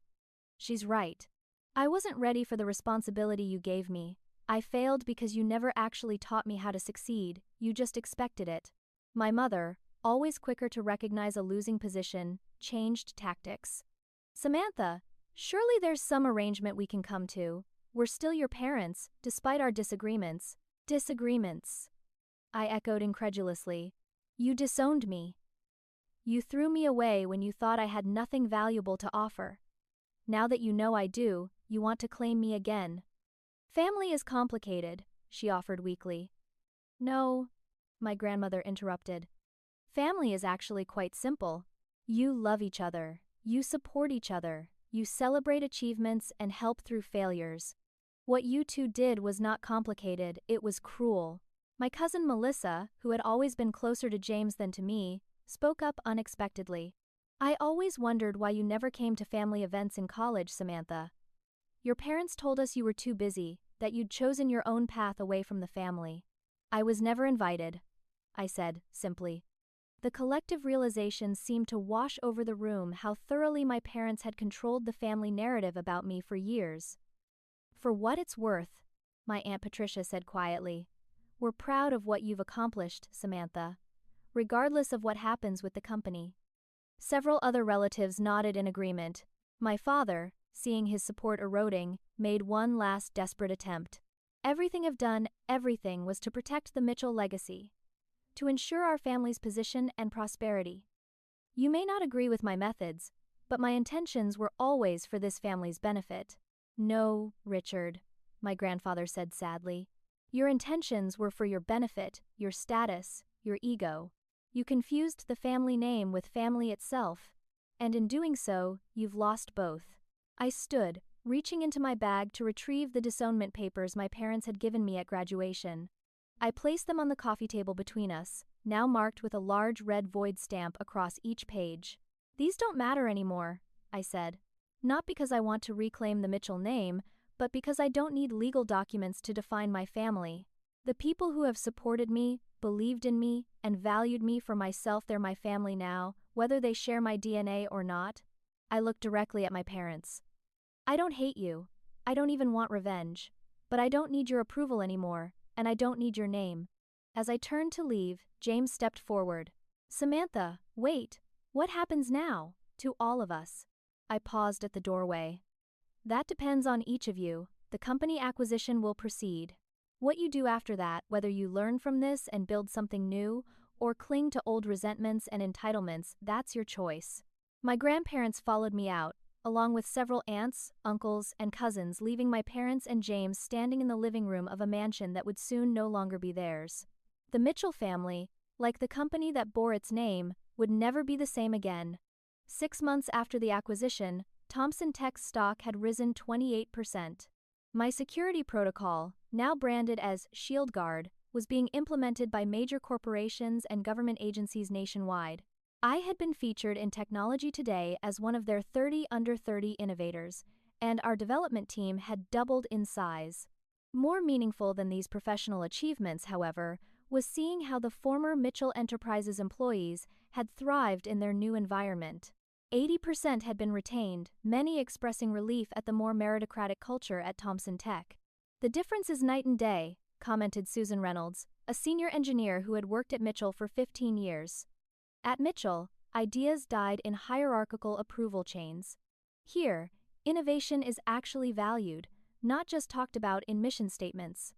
She's right. I wasn't ready for the responsibility you gave me. I failed because you never actually taught me how to succeed, you just expected it. My mother, always quicker to recognize a losing position, changed tactics. Samantha, surely there's some arrangement we can come to. We're still your parents, despite our disagreements. Disagreements. I echoed incredulously. You disowned me. You threw me away when you thought I had nothing valuable to offer. Now that you know I do, you want to claim me again. Family is complicated, she offered weakly. No, my grandmother interrupted. Family is actually quite simple. You love each other, you support each other, you celebrate achievements and help through failures. What you two did was not complicated, it was cruel. My cousin Melissa, who had always been closer to James than to me, spoke up unexpectedly. I always wondered why you never came to family events in college, Samantha. Your parents told us you were too busy, that you'd chosen your own path away from the family. I was never invited, I said, simply. The collective realization seemed to wash over the room how thoroughly my parents had controlled the family narrative about me for years. For what it's worth, my Aunt Patricia said quietly, we're proud of what you've accomplished, Samantha, regardless of what happens with the company. Several other relatives nodded in agreement. My father, seeing his support eroding, made one last desperate attempt. Everything I've done, everything was to protect the Mitchell legacy, to ensure our family's position and prosperity. You may not agree with my methods, but my intentions were always for this family's benefit. No, Richard, my grandfather said sadly. Your intentions were for your benefit, your status, your ego. You confused the family name with family itself, and in doing so, you've lost both. I stood, reaching into my bag to retrieve the disownment papers my parents had given me at graduation. I placed them on the coffee table between us, now marked with a large red void stamp across each page. These don't matter anymore, I said. Not because I want to reclaim the Mitchell name, but because I don't need legal documents to define my family. The people who have supported me, believed in me, and valued me for myself, they're my family now, whether they share my DNA or not. I looked directly at my parents. I don't hate you. I don't even want revenge. But I don't need your approval anymore, and I don't need your name. As I turned to leave, James stepped forward. Samantha, wait. What happens now? To all of us. I paused at the doorway. That depends on each of you. The company acquisition will proceed. What you do after that, whether you learn from this and build something new, or cling to old resentments and entitlements, that's your choice. My grandparents followed me out, along with several aunts, uncles, and cousins, leaving my parents and James standing in the living room of a mansion that would soon no longer be theirs. The Mitchell family, like the company that bore its name, would never be the same again. 6 months after the acquisition, Thompson Tech's stock had risen 28%. My security protocol, now branded as Shield Guard, was being implemented by major corporations and government agencies nationwide. I had been featured in Technology Today as one of their 30 under 30 innovators, and our development team had doubled in size. More meaningful than these professional achievements, however, was seeing how the former Mitchell Enterprises employees had thrived in their new environment. 80% had been retained, many expressing relief at the more meritocratic culture at Thompson Tech. The difference is night and day, commented Susan Reynolds, a senior engineer who had worked at Mitchell for 15 years. At Mitchell, ideas died in hierarchical approval chains. Here, innovation is actually valued, not just talked about in mission statements.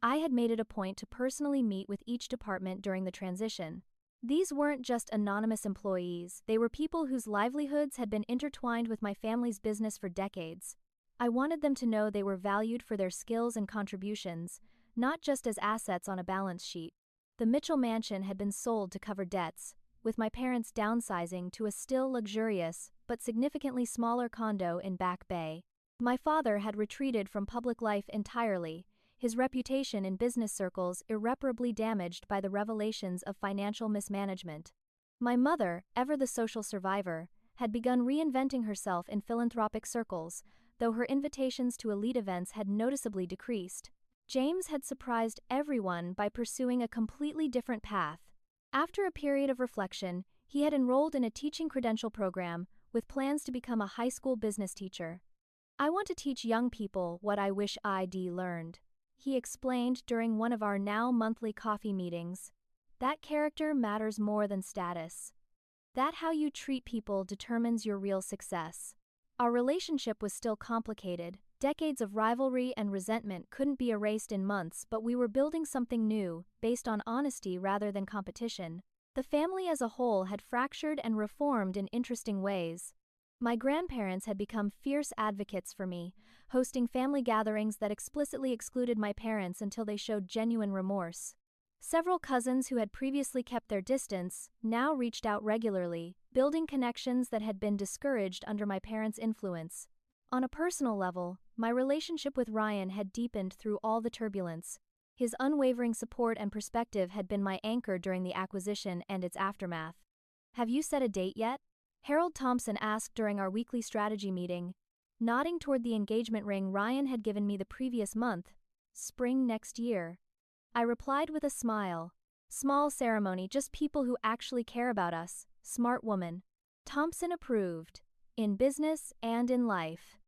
I had made it a point to personally meet with each department during the transition. These weren't just anonymous employees, they were people whose livelihoods had been intertwined with my family's business for decades. I wanted them to know they were valued for their skills and contributions, not just as assets on a balance sheet. The Mitchell mansion had been sold to cover debts, with my parents downsizing to a still luxurious, but significantly smaller condo in Back Bay. My father had retreated from public life entirely, his reputation in business circles irreparably damaged by the revelations of financial mismanagement. My mother, ever the social survivor, had begun reinventing herself in philanthropic circles, though her invitations to elite events had noticeably decreased. James had surprised everyone by pursuing a completely different path. After a period of reflection, he had enrolled in a teaching credential program, with plans to become a high school business teacher. "I want to teach young people what I wish I'd learned," he explained during one of our now monthly coffee meetings. "That character matters more than status. That how you treat people determines your real success." Our relationship was still complicated. Decades of rivalry and resentment couldn't be erased in months, but we were building something new, based on honesty rather than competition. The family as a whole had fractured and reformed in interesting ways. My grandparents had become fierce advocates for me, hosting family gatherings that explicitly excluded my parents until they showed genuine remorse. Several cousins who had previously kept their distance now reached out regularly, building connections that had been discouraged under my parents' influence. On a personal level, my relationship with Ryan had deepened through all the turbulence. His unwavering support and perspective had been my anchor during the acquisition and its aftermath. "Have you set a date yet?" Harold Thompson asked during our weekly strategy meeting, nodding toward the engagement ring Ryan had given me the previous month. "Spring next year." I replied with a smile. "Small ceremony, just people who actually care about us. Smart woman." Thompson approved. In business and in life.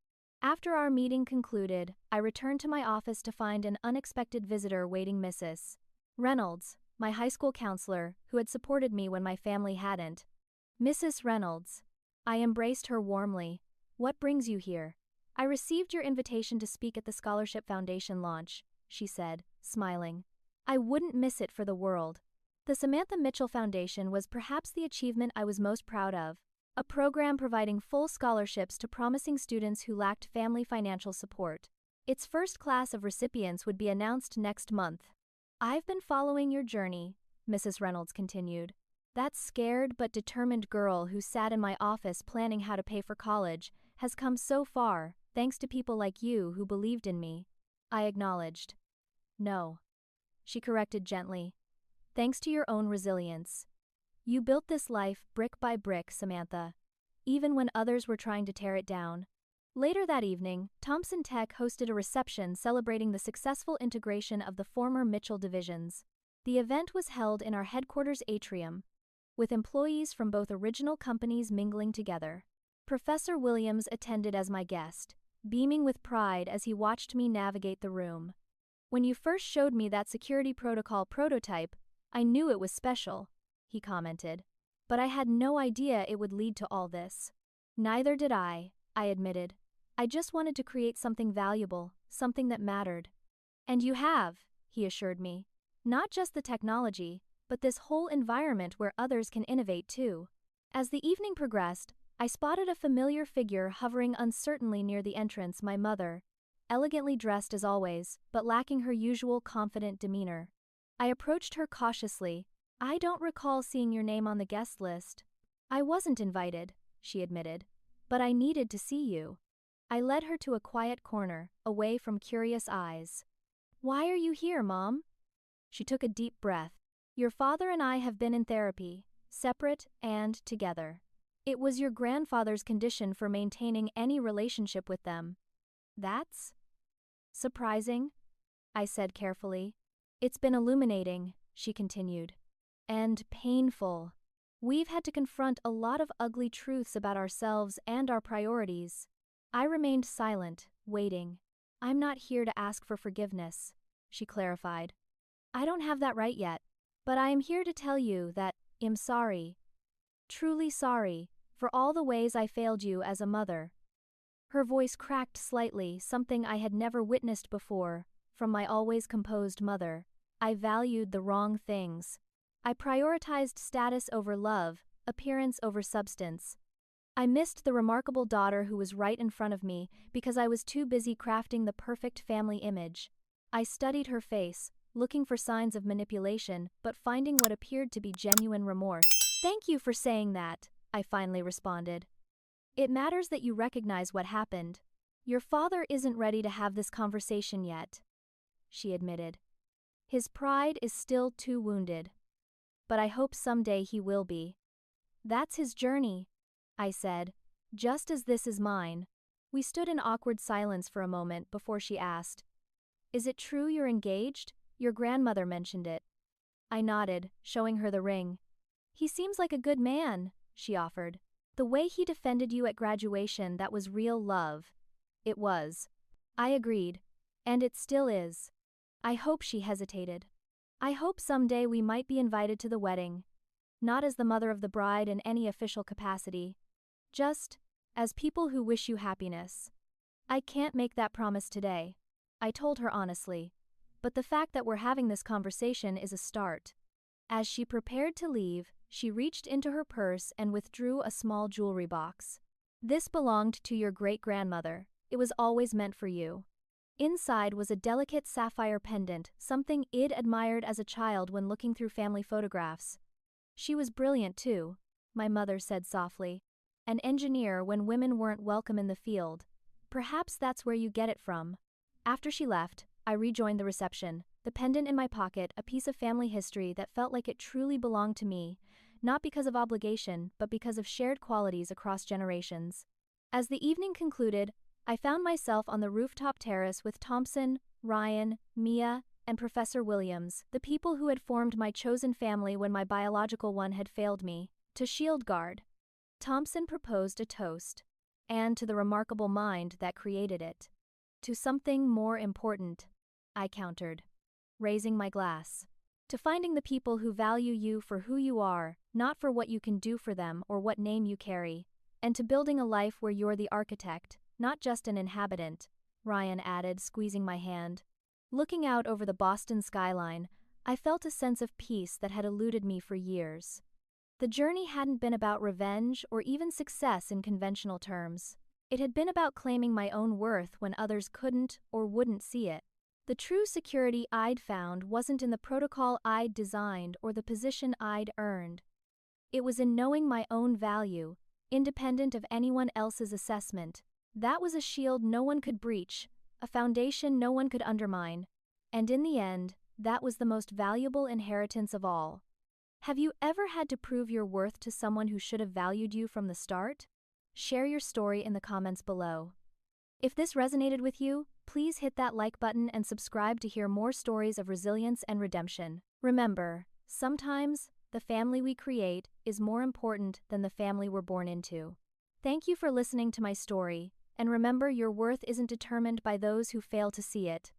After our meeting concluded, I returned to my office to find an unexpected visitor waiting. Mrs. Reynolds, my high school counselor, who had supported me when my family hadn't. "Mrs. Reynolds." I embraced her warmly. "What brings you here?" "I received your invitation to speak at the Scholarship Foundation launch," she said, smiling. "I wouldn't miss it for the world." The Samantha Mitchell Foundation was perhaps the achievement I was most proud of. A program providing full scholarships to promising students who lacked family financial support. Its first class of recipients would be announced next month. "I've been following your journey," Mrs. Reynolds continued. "That scared but determined girl who sat in my office planning how to pay for college has come so far, thanks to people like you who believed in me." I acknowledged. "No," she corrected gently. "Thanks to your own resilience. You built this life brick by brick, Samantha, even when others were trying to tear it down." Later that evening, Thompson Tech hosted a reception celebrating the successful integration of the former Mitchell divisions. The event was held in our headquarters atrium, with employees from both original companies mingling together. Professor Williams attended as my guest, beaming with pride as he watched me navigate the room. "When you first showed me that security protocol prototype, I knew it was special," he commented. "But I had no idea it would lead to all this." "Neither did I admitted. "I just wanted to create something valuable, something that mattered." "And you have," he assured me. "Not just the technology, but this whole environment where others can innovate too." As the evening progressed, I spotted a familiar figure hovering uncertainly near the entrance, my mother, elegantly dressed as always, but lacking her usual confident demeanor. I approached her cautiously. "I don't recall seeing your name on the guest list." "I wasn't invited," she admitted, "but I needed to see you." I led her to a quiet corner, away from curious eyes. "Why are you here, Mom?" She took a deep breath. "Your father and I have been in therapy, separate and together. It was your grandfather's condition for maintaining any relationship with them." "That's surprising," I said carefully. "It's been illuminating," she continued. "And painful. We've had to confront a lot of ugly truths about ourselves and our priorities." I remained silent, waiting. "I'm not here to ask for forgiveness," she clarified. "I don't have that right yet. But I am here to tell you that I'm sorry. Truly sorry, for all the ways I failed you as a mother." Her voice cracked slightly, something I had never witnessed before, from my always composed mother. "I valued the wrong things. I prioritized status over love, appearance over substance. I missed the remarkable daughter who was right in front of me because I was too busy crafting the perfect family image. I studied her face, looking for signs of manipulation, but finding what appeared to be genuine remorse. "Thank you for saying that," I finally responded. "It matters that you recognize what happened. Your father isn't ready to have this conversation yet," she admitted. "His pride is still too wounded. But I hope someday he will be." "That's his journey," I said, "just as this is mine." We stood in awkward silence for a moment before she asked, "Is it true you're engaged? Your grandmother mentioned it." I nodded, showing her the ring. "He seems like a good man," she offered. "The way he defended you at graduation, that was real love." "It was." I agreed. "And it still is." I hope she hesitated. "I hope someday we might be invited to the wedding. Not as the mother of the bride in any official capacity. Just as people who wish you happiness." "I can't make that promise today," I told her honestly. "But the fact that we're having this conversation is a start." As she prepared to leave, she reached into her purse and withdrew a small jewelry box. "This belonged to your great-grandmother. It was always meant for you." Inside was a delicate sapphire pendant, something I'd admired as a child when looking through family photographs. "She was brilliant too," my mother said softly. "An engineer when women weren't welcome in the field. Perhaps that's where you get it from." After she left, I rejoined the reception, the pendant in my pocket, a piece of family history that felt like it truly belonged to me, not because of obligation, but because of shared qualities across generations. As the evening concluded, I found myself on the rooftop terrace with Thompson, Ryan, Mia, and Professor Williams, the people who had formed my chosen family when my biological one had failed me. "To Shield Guard." Thompson proposed a toast. "And to the remarkable mind that created it." "To something more important," I countered, raising my glass. "To finding the people who value you for who you are, not for what you can do for them or what name you carry. And to building a life where you're the architect, not just an inhabitant," Ryan added, squeezing my hand. Looking out over the Boston skyline, I felt a sense of peace that had eluded me for years. The journey hadn't been about revenge or even success in conventional terms. It had been about claiming my own worth when others couldn't or wouldn't see it. The true security I'd found wasn't in the protocol I'd designed or the position I'd earned. It was in knowing my own value, independent of anyone else's assessment. That was a shield no one could breach, a foundation no one could undermine, and in the end, that was the most valuable inheritance of all. Have you ever had to prove your worth to someone who should have valued you from the start? Share your story in the comments below. If this resonated with you, please hit that like button and subscribe to hear more stories of resilience and redemption. Remember, sometimes the family we create is more important than the family we're born into. Thank you for listening to my story, and remember, your worth isn't determined by those who fail to see it.